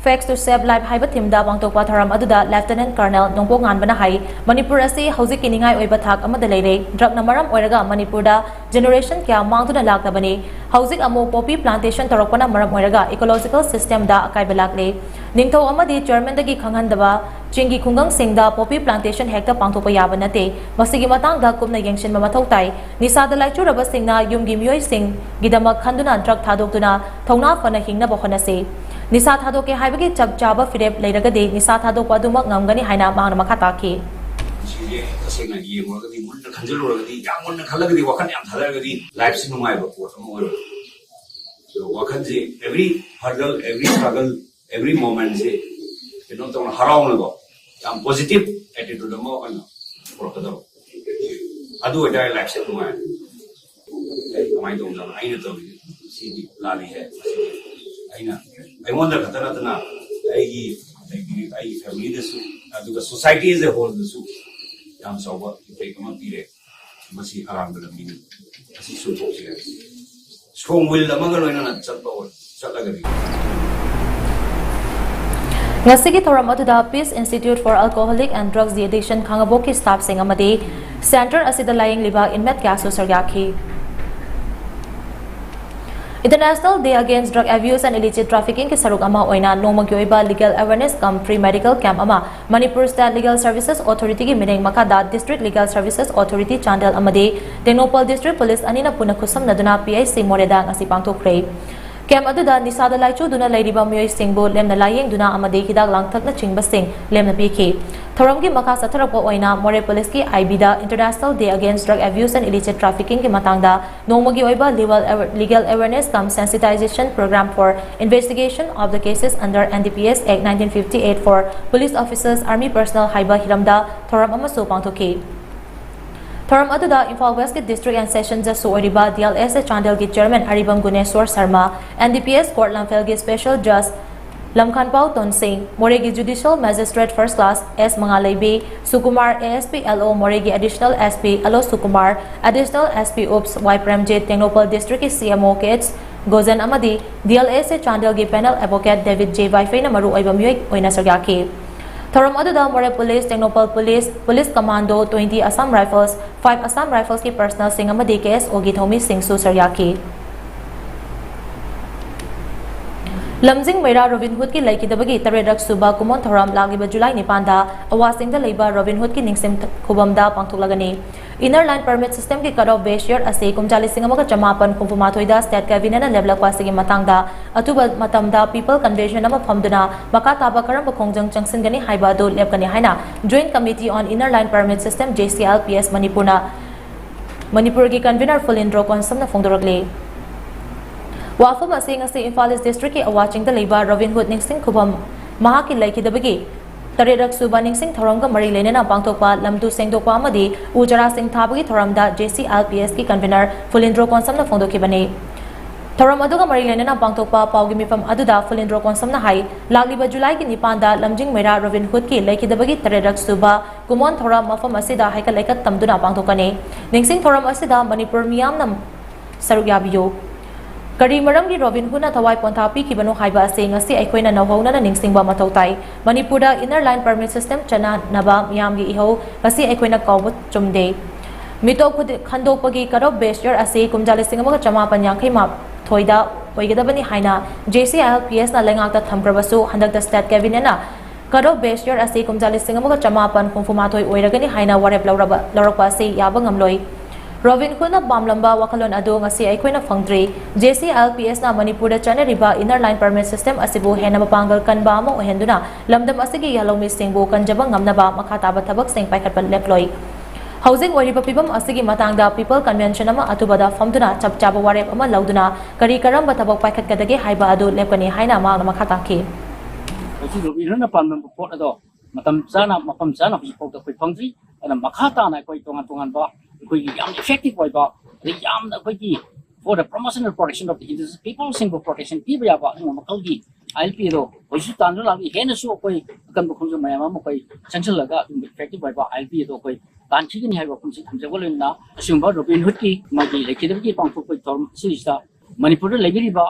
Facts to Save Life haiba thimda bangtokpa tharam aduda Lieutenant Colonel Nongpo nganbana hai Manipur ase hauzik kiningai oiba thak amada leire drug namaram oiraga Manipurda generation kya mangduna laktabani hauzik amo poppy plantation torokpana maram oiraga ecological system da akai balakle ningtho amadi chairman dagi khanghandaba chingi khungang singda poppy plantation hekta pangtokpa yaba nate masigi matang da kumna yengshin mamathau tai nisa da laichu raba singna yumgi miyoi sing gidamak khanduna drug thadoktuna thongna fana hingna bokhona se Nisa Thado ke haibagi chab chaba firep leiragade Nisa Thado padumak ngamgani haina mahana makata ki tasena yengoragadi munna khanjaloragadi yammunna khalagadi wakhan yam thalaragadi life sin numai ba pot amoi so wakhan je every hurdle every struggle every moment je tong harauna go yam positive attitude mo kan prokado adu dai life sin numai mai dong na aina to si lali hai aina I wonder katanatana ai family desu aduga society as a whole desu yam soba effect ma pire masi arang da mi asi so to se strong will amanga loina na chatba chatagari Ngasigi thoram aduda Peace Institute for Alcoholic and Drugs De-Addiction Khangaboki staff sing amadi center asida lying liba inmet kyaso saryaki International Day Against Drug Abuse and Illicit Trafficking ki saruk ama oina nongmagi oiba legal awareness cum free medical camp ama Manipur State Legal Services Authority ki mineng makada District Legal Services Authority Chandel amadi Tenopal District Police anina puna khusam naduna PIC Moreda ngasi pangthokre Kem aduda nisada laichu duna lairiba miyoi singbo lemna layeng duna amade hidak langthakna chingba sing lemna piki. Thoramgi makha satharakpa oina More Police ki IB da International Day Against Drug Abuse and Illicit Trafficking ki matangda nongmagi oiba legal awareness cum sensitization program for investigation of the cases under NDPS Act 1958 for police officers, army personnel haiba hiramda thoram amasu pangthoki. Thoram aduda Imphal West ki District and Session Judge Oriba DLS Chandel ki Chairman Aribam Guneshwar Sharma, NDPS Court Lamphel ki Special Judge Lamkhanpao Ton Singh, Moregi Judicial Magistrate First Class S Mangalay B, Sukumar ASP LO Moregi Additional SP Alo Sukumar, Additional SP Oops Y Premjit Tengnopal District ki CMO Kids Gozen Amadi, DLS Chandel ki Panel Advocate David J. Vaifei na maru oiba miyoi oina saryaki. Thoram aduda More Police, Tengnopal Police, Police Commando 20 Assam Rifles, 5 Assam Rifles ki personnel sing amadi KSO gi Thomi Singh su saryaki. Lamjing Meira Robin Hood ki laikidabagi taredak suba kumon thoram lagiba July nipanda awasingda leiba Robin Hood ki ningsim khubamda pangthuklagani. Inner line permit system ki cutoff base year ase kumjali singamaga jamapan kumfumathoida state cabinet na level kwasigi matangda atuba matamda people convention ama phamduna maka taba karam khongjang changsingani haiba do lepkani haina Joint Committee on Inner Line Permit System JCLPS Manipur ki convener Fulindro Konsam na phongdorakle. Wafam asing Imphal East District ki awaching the leiba Robin Hood ningsing khubam maha ki laikidabagi taredak suba ningsing thoramga mari lenena pangthokpa lamdu sengdokpa amadi ujara sing thabagi thoramda JCLPS ki convener Fulindro Konsam na phongdokibani. Thoram aduga mari lenena pangthokpa paugi mifam aduda Fulindro Konsam na hai lagliba July ki nipanda Lamjing Meira Robin Hood ki laikidabagi taredak suba kumon thoram mafam asida haika laikat tamduna pangthokani. Ningsing thoram asida Manipur miyam nam sarugyabiyo. Kari maram ki Robin Hood na thawai ponthapi ki banu haiba ase ngasi aikoina nawhauna na ningsingba mathau tai Manipura Inner Line Permit System chana naba miyam gi iho ngasi aikoina kawbu chumde mito khud khandopagi karo base year ase kumjali singamaga chamapan yankhai ma thoida oigadabani haina JCLPS na lengakta thamkrabasu handakta state cabinet na karo base year ase kumjali singamaga chamapan kumfuma thoi oiragani haina warep lauraba ase yaba ngamloi. Robin Hood na bamlamba wakalon ado ngasi aikoina phangdri JCLPS na Manipurda chanariba Inner Line Permit System asibu hena mapangal kanba mo ohenduna lamdam asigi yalomi singbo kanjaba ngamnaba makhataba thabak sing paikhatpan leploi. Housing wariba pibam asigi matangda People Convention ama atubada famduna chapchaba warep ama lauduna kari karamba thabak paikhat kadagi haiba ado lepkani haina ma makhataki. Osi Robin Hood na pamlam report ado matam sana mapam sana hujipok da koi phangdri ana makhata na koi tongan ba effective way ba for the promotion and protection of the indigenous people single protection people ya ba makalgi ILP ro hoisu tan la gi hena su koi kan bu khonju mayama mo koi sanction laga effective way ba ILP ro koi tan chi ni hai ba khonji thamje bolin na singba Robin Hood ki magi lekidam ki pangthok koi torm silista Manipur lebiri ba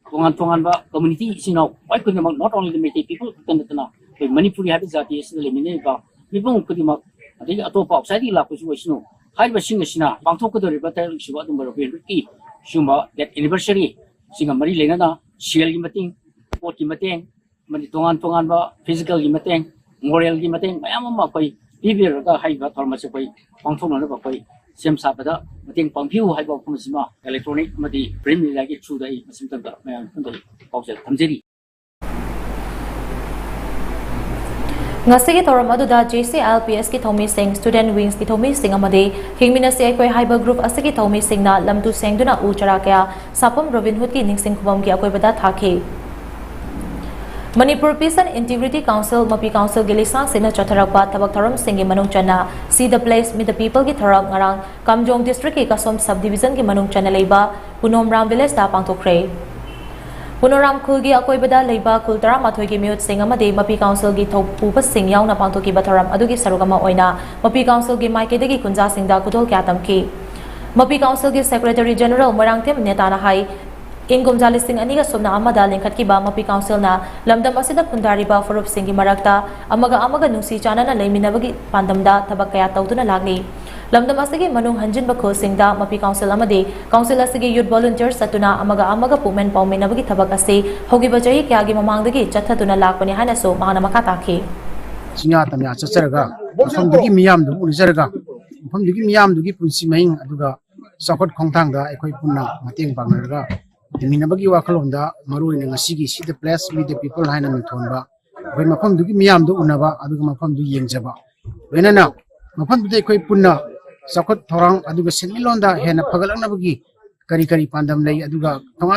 tongan ba community sino why could not only the Meitei people kan na Manipuri habi jati is the lemine ba people could ma adi atopa outside la ku su sino Haiba sing asina pangthok ko dori batal siwa dum Robin Hood ki sumba that anniversary singa mari lenga na shield gi mating pot gi mateng mani tongan ba physical gi mateng moral gi mateng mayam ma koi bibir ga haiba thorma se koi pangthok na ba koi sem sa pada mating pangphiu haiba kum sima electronic madi print la gi chu dai masim ta mayam thundai pausel thamjeri Ngasigi thoram aduda JCLPS ki Thomi Singh Student Wings ki Thomi Singh amade hingmina se akoi haiba group asigi Thomi Singh na lamtu sengduna uchara kya sapam Robin Hood ki ningsing khubam ki akoi bada thake Manipur Peace and Integrity Council Mapi Council gilisang sina chatharakpa thabak thoram singgi manung chana see the place meet the people ki thoram ngarang Kamjong District ki Kasom Subdivision ki manung chana leiba Punom Ram Village da pangthokre Punoram Kulgi Akoibada Leiba Kultara Mathogi Mute Singh amade Mapi Council gi Thopupa Singh yauna pangthoki batharam adugi sarugama oina Mapi Council gi Maikedagi Kunja Singda Kudol Kyatamki Mapi Council gi Secretary General Morangtem Netana Hai Ingumjali Singh aniga somna amada lengkhat ki ba Mapi Council na lamdam asida kundariba Furup Singh gi marakta amaga nungsi chana na leiminabagi pandamda thabak kaya tawduna lagni lamdam asigi manung hanjin ba khol singda Mapi Council amade council asigi youth volunteers satuna amaga pumen paumenabagi thabak ase hogi bajai kya gi mamangdagi chathatuna lakpani hana so mahana makata ki singa tamya chacharaga famdugi miyam du unizaraga famdugi miyam dugi punsi maing aduga sakot khongthang da ekoi punna mateng pangarga हिमिनबगी वाखलोंदा मरुइन ngasi gi the place with the people haina mithonba koi mafam du gi miyam du unaba aduga mafam du yengjaba wenana mafam du koi punna sakot thorang aduga senmilonda hena pagalanabagi kari kari pandam lei aduga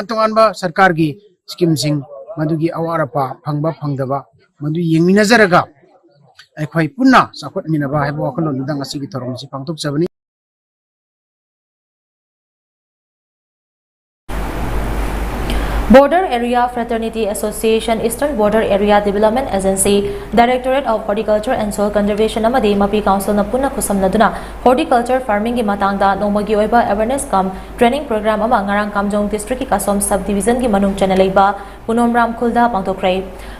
tongan ba sarkar gi scheme sing madugi awara pa phangba phangdaba madu yengminajaraga akhoi punna sakot minaba haibo wakhalo dang ngasi gi thorom si pangtok jabani Border Area Fraternity Association Eastern Border Area Development Agency Directorate of Horticulture and Soil Conservation amadi Mapi Council na punna khusamnaduna horticulture farming gi matangda nomagi oiba awareness kam training program ama ngarang Kamjong district ki Kasom subdivision gi manung chanalaiba Punomram khulda pangtokrai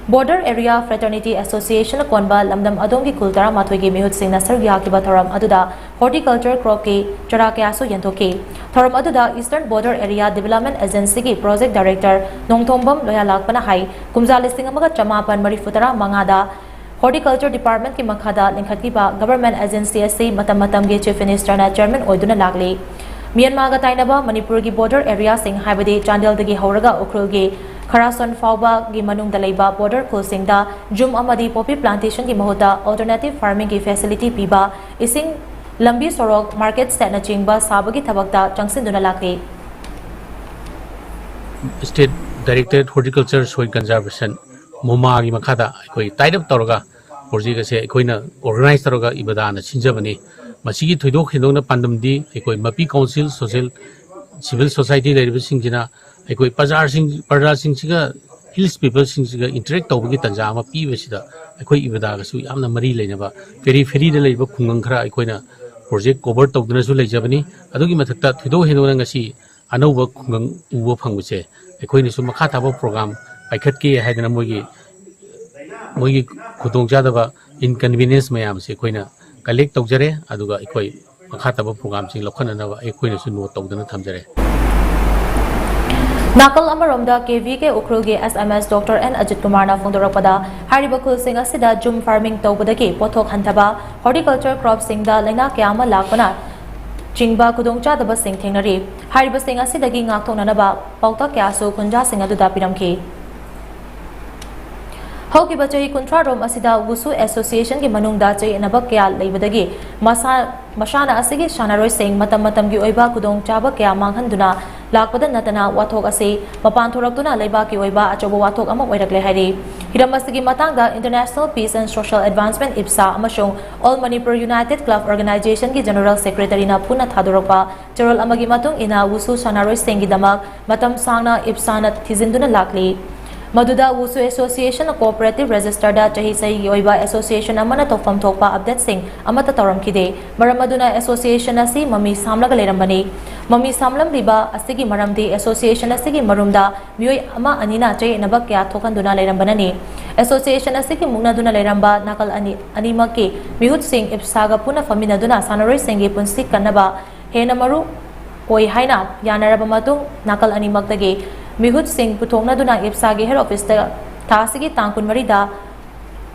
Border Area Fraternity Association konba lamdam adom gi kultara mathoi gi mehut singna sargya ki batharam aduda horticulture crop ki chara kya so yantoki thoram aduda Eastern Border Area Development Agency ki project director Nongthombam loya lakpana hai kumja listing amaga chamapan marifutara mangada Horticulture Department ki makhada lingkhatkiba government agency ase matam ge chief minister na chairman oiduna lagli Myanmar ga tainaba Manipur gi border area sing haibadi Chandel dagi horaga Ukrul gi Kharason Fauba gi manung dalaiba border crossing da jum amadi poppy plantation gi mahuta alternative farming gi facility piba ising lambi sorok market stand na chingba sabagi thabakta changsin lakli State Directorate Horticulture Soil Conservation Moma gi makhada koi tied up toroga project se koina organize toroga ibadana sinjabani masigi thoidok hindong na pandamdi koi mapi council social civil society leadership singjina koi pazar sing siga hills people singiga interact tawgi tanja ama pi besida koi ibada ga su yamna mari leinaba ferry de leiba khungang khara koina project cover tawduna su leijabani adugi mathakta thoidok hindong ngasi anauba khungang uba phangbuche akhoi su makha thaba program paikhat ke haidana mogi khudong jadaba inconvenience mayam se koina collect tawjare aduga akhoi makha thaba program sing lokhana na akhoi su note tawdana thamjare Nakal Amaromda KV ke Ukrul ge SMS Dr. N Ajit Kumar na phongdorapada haribakul sing asida jum farming tawbadagi pothok hantaba horticulture crop sing da laina kyama lakpana Chingba kudongcha daba sing thengnari hariba sing asidagi ngakthonanaba pauta kyasu kunja sing adu dapiramki Hoki bachai kuntra rom asida wusu association gi manungda chai anaba kya leibadagi masana asigi shanaroi sing matam gi oiba kudongcha ba kya manghanduna lakpada natana wathok ase mapan thoraktuna leiba ki oiba achobo wathok ama oirakle hairi hiram asigi matangda International Peace and Social Advancement IPSA amashong All Manipur United Club Organization gi General Secretary na puna thadorokpa charol amagi matung ina wusu shanaroi sing gi damak matam sangna IPSA na thizinduna lakli Maduda Wusu Association Cooperative Register da chahi sai oiba association amana tofam thokpa update sing amata tawram kide maramaduna association asi mami samlaga lerambani mami samlam riba asigi maramdi association asigi marumda mioi ama anina chai nabak kya thokanduna lerambanani association asigi munaduna leramba nakal ani makki mihut sing ipsaga puna faminaduna sanaroi singi punsi kanaba hena maru koi haina yanaraba matung nakal ani makdagi Mihut Singh Puthongna duna IPSA head office ta thasigi tangkun marida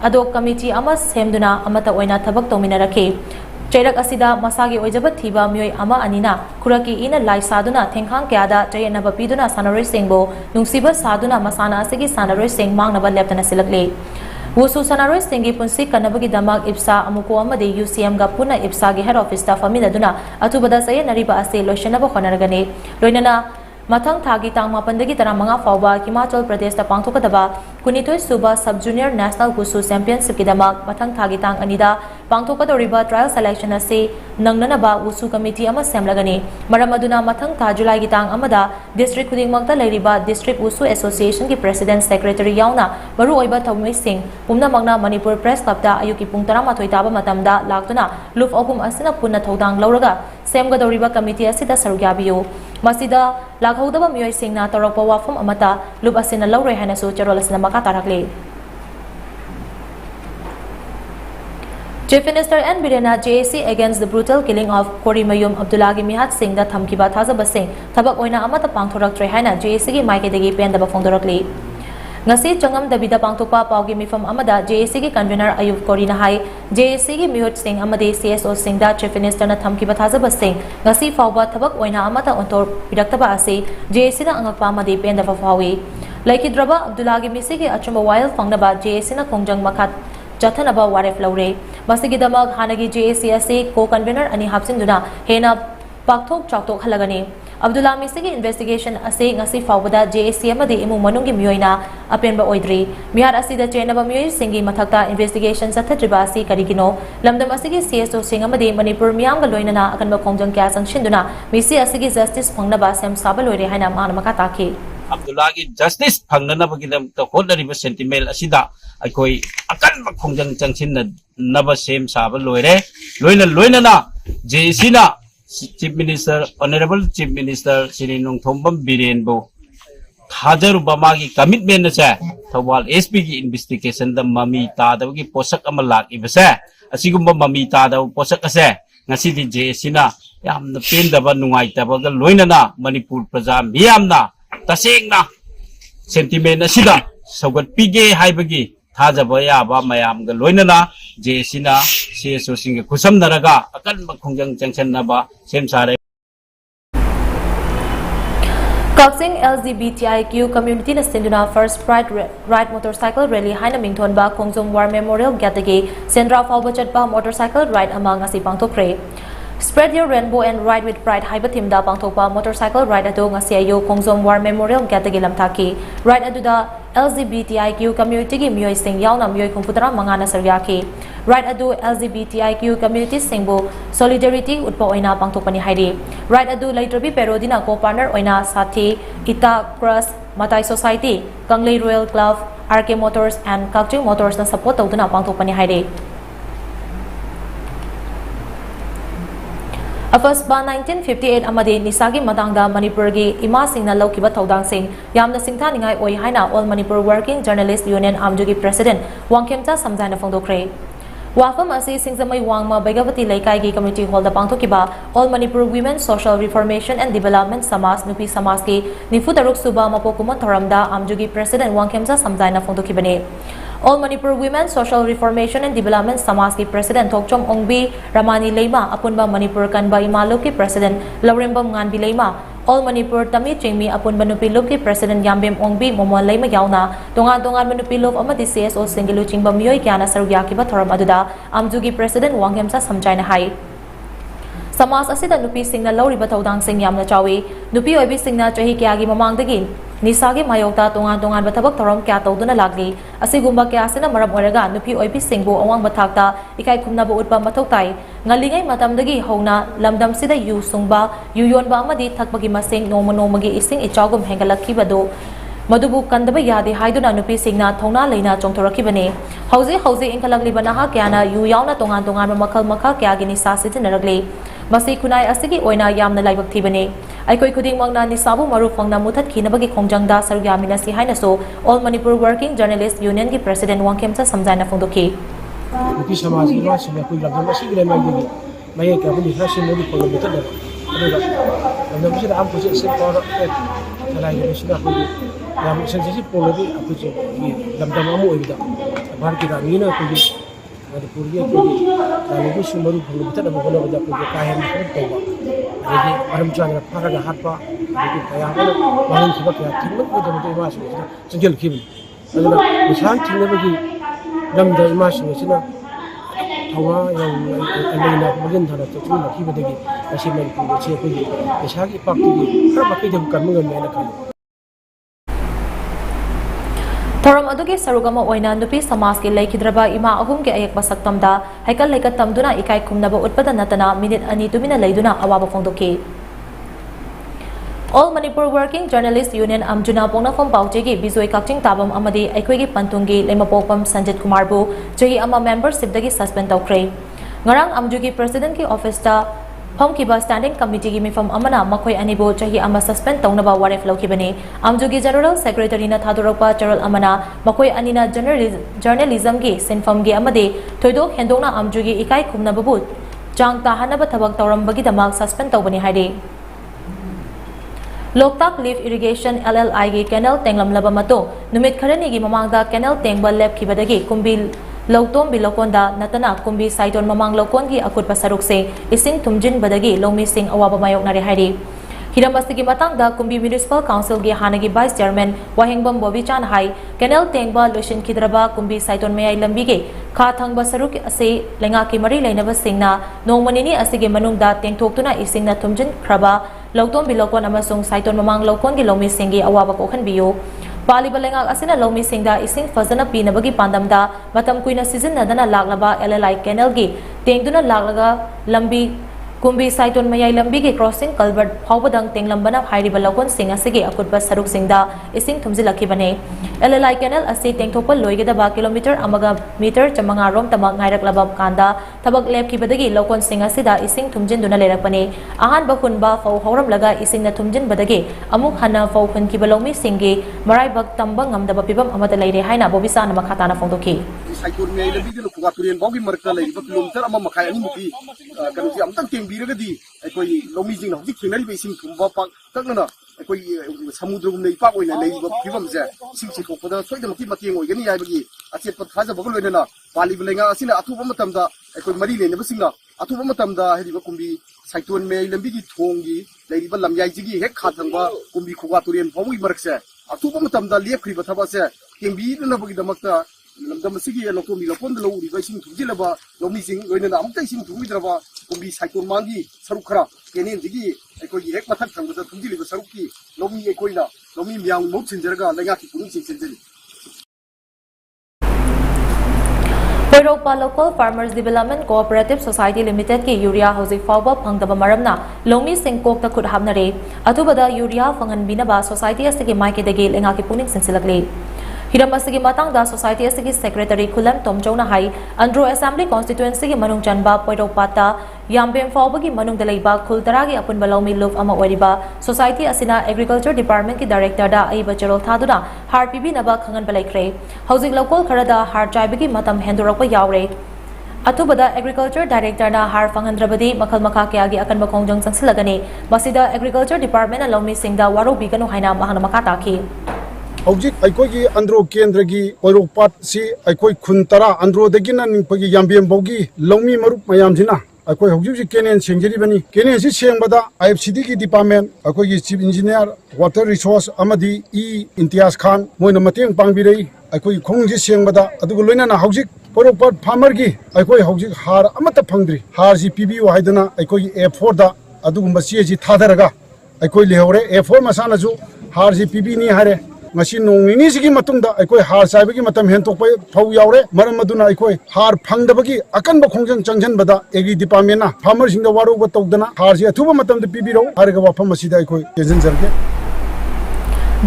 adok committee ama semduna amata oina thabak tomina rakhi chairak asida masagi oijaba thiba mioi ama anina khuraki ina lai saduna thengkhang kyada chayna bapiduna sanaroi singbo nungsiba saduna masana asigi sanaroi sing mangnaba leptana silakle Wusu sanaroi singi punsi kanabagi damak IPSA amuko amadi UCM ga puna IPSA head office ta famina duna atubada saye nariba ase loishanaba khonaragane loinana Matang thagi tang mapandagi taramanga fauba Himachal Pradesh ta pangthokadaba kunitoi suba sub junior national wusu championship kidamak matang thagi tang anida pangthokadoriba trial selection ase nangnanaba wusu committee ama semlagani maramaduna matang tha July gi tang amada district khudingmakta leiriba district wusu association ki president secretary yauna maru oiba thomai sing pumna magna Manipur press club ta ayuki pung 13 taba matamda laktuna luf ogum asina punna thodang lauraga semgadoriba committee asida sarugyabiyo masida lakhodaba mioi singna torokpa wafum amata lub asina lauroi hana so charol asina maka tarakle Chief Minister N. Birena JAC against the brutal killing of Korimayum Abdullagi Mihat Singh da thamkiba thazaba sing thabak oina amata pangthorak tre haina JAC gi maike degi pendaba phongdorakli ngasi changam dabida pangthokpa paugi mifam amada JAC gi convener Ayub Korina hai JAC gi mihut sing amade CSO singda chief minister na thamki bathajaba sing ngasi fawba thabak oina amata ontor pidaktaba ase JAC na angakpa amade pendava fawi laikidraba Abdullah gi misigi achuma while fangnaba JAC na kongjang makhat Jathanaba waref laure masigi damag hanagi JAC ase co convener ani hapsinduna hena pakthok chaktok halagani Abdullah misigi investigation ase ngasi fawbada JAC amade imu manungi miyoina apenba oidri mihar asida chenaba miyoy singi mathakta investigation sathatriba asi karigino lamdam asigi CSO sing amade Manipur miyam ga loinana akanba kongjang kya sangshinduna misi asigi justice phangnaba sem saba loire haina mana maka takhi Abdullah ki justice phangnana bagidam to hodari ba sentiment asida akoi akan ba kongjang changchin na ba sem saba loire loinana JAC na Chief Minister, Honorable Chief Minister, Sri Nongthombam Birenbo, Hajar Bamagi commitment sa Thawal SPG investigation the Mami Tada gi posak amalak ibasa asigumba Mami Tada posak ase ngasi di JAC na yamna pendaba nungai tabaga loinana Manipur praja miyamna tasengna sentiment asida sagat pige haibagi Thajaba yaba mayam ga loinana JAC na CSO sing kusam naraga akan makhongjang changchan naba sem sare Kaksing LGBTIQ community na sinduna first ride motorcycle rally haina mingthon ba Kongjong War Memorial Gatagi Sendra Falba chatpa motorcycle ride amang asi pangthokre Spread your rainbow and ride with pride haiba thimda pangthokpa motorcycle ride ado ngasi ayo Kongjong War Memorial Gatagi lamthaki ride aduda LGBTIQ community gi miyoi sing yauna miyoi kumfutara mangana saryaki ride adu LGBTIQ community singbo solidarity utpa oina pangthokpani hairi ride adu laitrabi perodina co partner oina sathi Ita Cross Matai Society Kanglei Royal Club RK Motors and Kakching Motors na support tawduna pangthokpani hairi First ba 1958 amade nisagi matangda Manipur gi ima singna laukiba thodang sing yamna singtha ningai oi haina All Manipur Working Journalist Union amjugi president Wangkhemcha samjana phongdokre Wafam asi singzamai wangma Baigavati Laikai gi community hall da pangthokiba All Manipur Women Social Reformation and Development Samas Nupi Samas ki nifutaruk suba mapokuma thoramda amjugi president Wangkhemcha samjana phongdokibane All Manipur Women Social Reformation and Development Samas ki President Thokchom Ongbi Ramani Leima apunba Manipur Kanba Imaluk ki President Laurembam Nganbi Leima All Manipur Tami Chingmi apunba Nupiluk ki President Yambem Ongbi Momon Leima yauna tongan Manupiluk amadi CSO Singilu Chingba Miyoi Kyana Sarugya ba thoram aduda amjugi President Wangkhemcha samjaina hai Samas asida nupi singna lauriba thodang sing yamna chawi nupi oibi singna chahi kyagi mamangdagi nisagi mayokta tongan bathabak thorom kya tawduna lagli asigumba kya sina maram oraga nupi oibi singbo awang bathakta ikai khumna bo utpa mathoktai ngalingai matamdagi hona lamdam sida yu sungba yu yonba amadi thakbagi masing nomagi ising ichagum hengalakhi bado Madubu kandaba yadi haiduna nupi singna thongna leina chongthorakibane hauze inkalagli banaha kyana yu yauna tongan makal kya gini sasiti naragli masi kunai asigi oina yamna laibak thibane aikoi khuding mangna nisabu maru phangna muthat khinabagi khongjangda sarugya minasi haina so All Manipur Working Journalist Union ki President Wangkhemcha samjaina phongdokhi nupi samaj ki wa sima kui labdam asi gre mai gi mai ka buni hasin modi pholo betat da aduga labdam si da am ko se ko lai ni sida ko yam sensi pholo di aku je labdam amu oida bar ki da ni na ko ji Manipur gi ko ji ko sumaru pholo betat da pholo da ko kahen ko ba Jadi orang jangan paraga harpa, jadi kaya apa orang sebab ya tinggal pada muda imas itu senjal kim. Jadi misal tinggal bagi dalam dah imas itu na tawa yang lainnya mungkin thana tu cuma lagi bagi masih mampu macam apa ni. Misal kita pakai kerana pakai dia bukan mengenai nak. Thoram adugi sarugama oina nupi samas ki laikhidraba ima ahum ke ayak basaktamda haikal laikat tamduna ikai khumnaba utpada natana minute ani tumina leiduna awaba phongdoki All Manipur Working Journalist Union amjuna pongnafam paujegi bizoi kakching tabam amadi aikoigi pantungi lemapopam Sanjit Kumar bu chahi ama membership dagi suspend tawkre ngarang amjugi president ki office ta Homkiba Standing Committee gi mifam amana makhoi anibo chahi ama suspend tawnaba waref laukibani amjugi General Secretary na thadorokpa charal amana makhoi anina journalism gi sinfam gi amade thoidok hendongna amjugi ikai khumna babu chang ta hanaba thabak tawrambagi damak suspend tawbani haide Loktak Leaf Irrigation LLI gi canal tenglam laba mato numit kharani gi mamangda canal tengba lep khibadagi kumbil Lautom bilokonda natana kumbi saiton mamang lokon gi akut pasaruk se ising tumjin badagi lomi sing awaba mayok nare hari Hiramastigi matangda kumbi Municipal Council gi hanagi Vice Chairman Wahengbam Bobby Chan hai canal tengba lushin kidraba kumbi saiton mayai lambi ge kha thangba saruk ase lenga ki mari leinaba singna nongmanini asigi manungda tengthoktuna isingna tumjin khraba Lautom bilokon amasung saiton mamang lokon gi lomi singi awaba kokhan biyo Paliba lengak asina lomi singda ising fazana pinabagi pandamda matam kuina season nadana laglaba LLI canal gi tengduna laglaga lambi kumbi saiton mayai lambi gi crossing culvert phawbadang tenglambana hairiba lokon sing asigi akutba saruk singda ising thumjilaki bane LLI canal asi tengthopal loigedaba kilometer amaga meter chamanga rom tamak ngairaklaba kanda tabak lepki badagi lokon sing asida ising thumjin duna lerakpane ahan bakunba faw hauram laga ising na thumjin badagi amuk hana faw khunki balomi singi marai bak tamba ngamdaba pibam amada leire haina bobisa na makhatana fongdoki saiton mayai lambi gi lokwa turien bogi marka leiba kilometer ama makai ani muki kanu si amtang tengbiragadi aikoi lomi jing hojik thinari be sing thumba pak takna aikoi samudra gum nei pak oina leiba phibam je sing si kokpada soida maki matieng oigani yai bagi achet pat khaja bagol oina pali belenga asina athuba matamda aikoi mari lene basingna athuba matamda hediba kumbi saiton mayai lambi gi thongi leiba lamyai jigi hek khathangba kumbi khuga turien phawi marakse athuba matamda lepkhriba thaba se tengbi na bagi damakta lamdam sigi lokomi lokon lo uri ba sing thujilaba lomi sing loina na amtai sing thumidraba kumbi saiton mangi sarukra kenen digi ekoi hek mathak thangda thujiliba saruki lomi ekoina lomi myang mo chinjaraga lenga ki purung chinjeli Poiropa Local Farmers Development Cooperative Society Limited ki urea hozik fawba phangdaba maramna lomi sing kokta khut hamnare atubada urea phangan binaba society asigi maike degi lenga ki puning sinsilakle Hiram asigi matangda society asigi secretary Khulam Tomchona hai Andro Assembly constituency gi manung chanba Poiropa ta Yambem fawbagi manung dalaiba khultaragi apun balomi luf ama oriba society asina agriculture department ki director da ai bacharo thaduna har pibi naba khangan balaikre housing local kharada har chaibagi matam hendurakpa yaure atubada agriculture director na har phangandrabadi makhal makha kyagi akan bakongjang changsilagani masida agriculture department alomi singda waro biganu haina mahana makha takhi Objek aikoi ki andro kendra ki Poiropat si aikoi khuntara andro degina ningpagi yambiem bogi lomi marup mayam jina aikoi hojik kenen sengjeri bani kenen si sengbada IFCD ki department aikoi ki chief engineer water resource amadi Imtiaz Khan moina mateng pangbirei aikoi khongji sengbada adugo loina na hojik Poiropat farmer ki aikoi hojik har amata phangdri har ji PBO haidana aikoi A4 da adugumba ji thadaraga aikoi lehore A4 masana ju har ji PB ni hare ngasi nongini sigi matungda aikoi har saibagi matam hentokpai phau yaure maram maduna aikoi har phangdabagi akan ba khongjang changjan bada egi department na farmer singda waru ba togdana har ji athuba matam de pibiro harga wafam asida aikoi tension jarge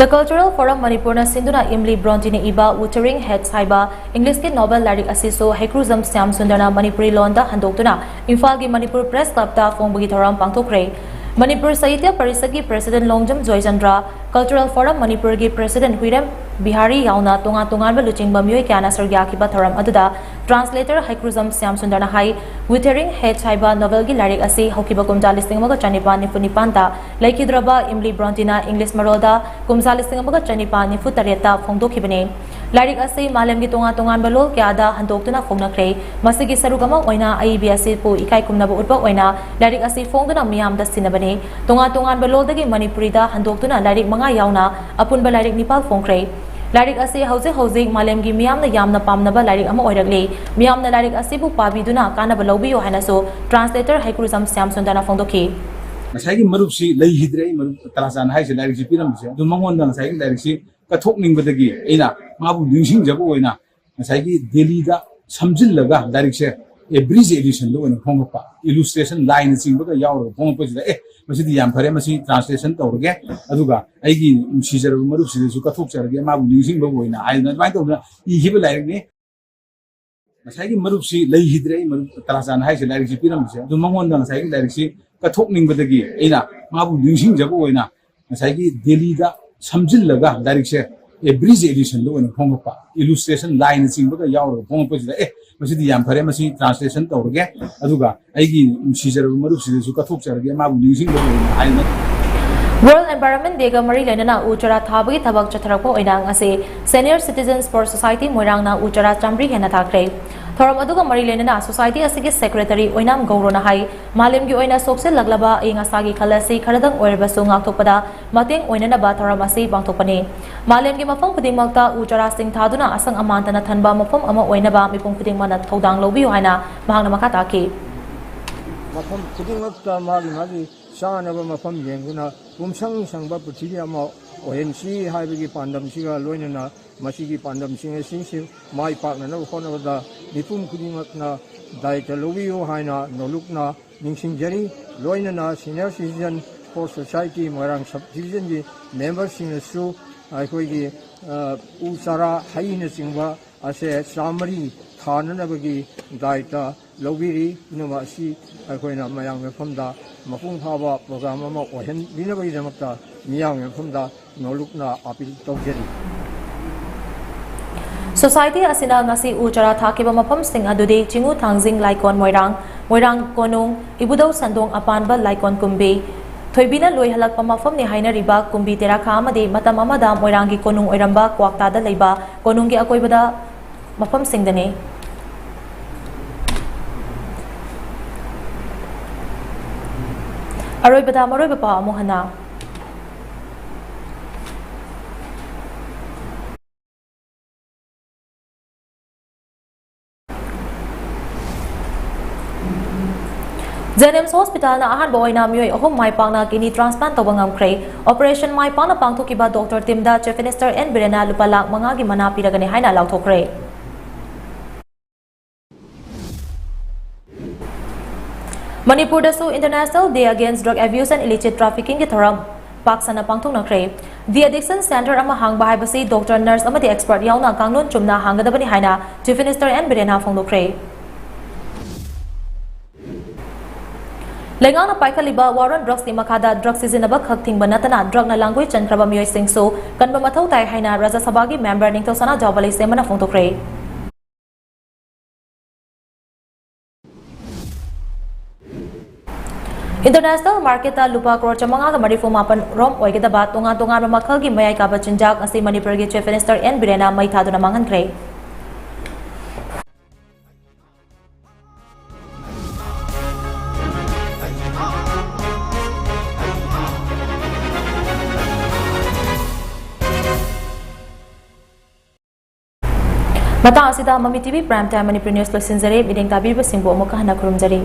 The Cultural Forum Manipur na sinduna imli brontini iba Wuthering Heads haiba English ke novel larik asiso Hekruzam Syam Sundana Manipuri londa handoktuna Imphal gi Manipur Press Club ta fongbagi thoram pangthokre Manipur Sahitya Parishad ki President Longjam Joychandra Cultural Forum Manipur ki President Huiram Bihari yauna tonga ba luchingba myoi kyana sargya ki ba thoram aduda translator Hekruzam Syam Sundana hai Wuthering Heads haiba novel gi larik asi hokiba kumja listing maga chanipa nifunipan ta laikidraba imli brontina English maroda kumja listing maga chanipa nifutareta phongdokhibane larik asi malem gi tonga ba lol kyada handoktuna phongnakre masigi sarugama oina IBS pu ikai kumnaba utba oina larik asi phongduna miyam da sinabane tonga ba lol dagi Manipuri da handoktuna larik manga yauna apun ba larik nipal phongkre Larik asi hauzik malem gi miyam na yamna pamnaba larik ama oiragle miyam na larik asi bu pabiduna kana ba lobiyo haina so translator Hekruzam Syam Sundana phongdoki Masai marup si lay hidre marup tarasan hai se larik si piram se du mangon da masai larik si kathok ning badagi ina mabu ningsing jabu oina masai gi Delhi da samjil laga larik se every edition do oina phongpa illustration line sing baga yaw phongpa si masidi yam phare masi translation tawrge aduga aigi sijar marup si su kathok charge mabu ningsing baga oina ai na mai tawna I hiba larik ni masai marup si lay hidre marup tarasan hai se larik si piram se du mangon da masai larik si kathok ning badagi ina mabu ningsing jabu oina masai gi Delhi da samjil laga larik se every edition do oina phongpa illustration line sing baga yaw phongpa si masidi yam phare masi translation tawrge aduga aigi sijar marup si su kathok charge mabu ningsing baga oina ai na World Environment Day ga mari lenana uchara thabagi thabak chatharakpo oinang ase Senior Citizens for Society moirangna uchara chamri hena thakre thoram aduga mari lenana society asigi secretary oinam gaurona hai malim gi oina sokse laglaba eng asagi khalasi kharadang oirbasu ngakthokpada mateng oinana ba thoram ase bangthokpani malim gi mafam khudingmakta uchara sing thaduna asang amantana thanba mafam ama oinaba mipum khudingmana thodang lobiu haina mahangna makha taki mafam khudingmakta magi Shanaba mafam yenguna kumsang sangba putiri ama ohensi haibigi pandam siga loinana masigi pandam singa singsim mai pakna na khonabada nipum kudingakna daita lobiyo haina nolukna ningsingjari loinana Senior Citizen for Society moirang sub division gi members singasu aikoigi usara haina singba ase samari thananabagi daita lobiri numa si aikoina mayang mefamda mapung thaba program ama ohen binabagi damakta miyang mefamda nolukna apil tawjeri Society asina ngasi uchara thakiba mafam sing adudi chingu thangjing laikon moirang konung ibudau sandong apanba laikon kumbi thoibina loi halakpa mafam ni haina riba kumbi terakha amadi matam amada moirangi konung oiramba kwakta da leiba konunggi akoibada mafam singdani Aroibada maroiba mohana Jenims Hospital na ahan boy na miyoy ahom mai pang na kidney transplant tawangam kray operation mai pang na pangthukiba Dr. Timda Chief Minister N Birena lupalak mga gi mana piragani haina lauthokre Manipur dasu International Day Against Drug Abuse and Illicit Trafficking ki thoram paksana pangthung na kray The Addiction Center ama hang bahai basi doctor nurse amati expert yauna kanglon chumna hangadabani haina Chief Minister N Birena phongdokre Lengang na paikaliba Warren Drugs ni makada drug sizinaba khakting banatana drug na language chankraba miyoy singso kanba mathau tai haina Raja Sabagi member ningto sana jawbali semana phongtokre International market ta lupa crore chamanga ga marifu mapan rom oigedaba tonga makhal gi mayai ka bachinjak asi Manipur gi Chief Minister N Birena mai thaduna mangan kre Mata asida Mami TV Prime Time Manipur News Losinjare bideng tabir basingbo mo kahana kurumjari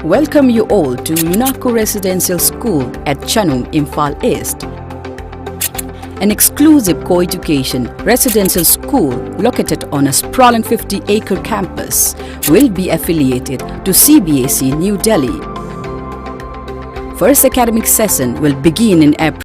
Welcome you all to UNACO Residential School at Chanum, Imphal East. An exclusive co-education residential school located on a sprawling 50-acre campus will be affiliated to CBSE New Delhi. First academic session will begin in April.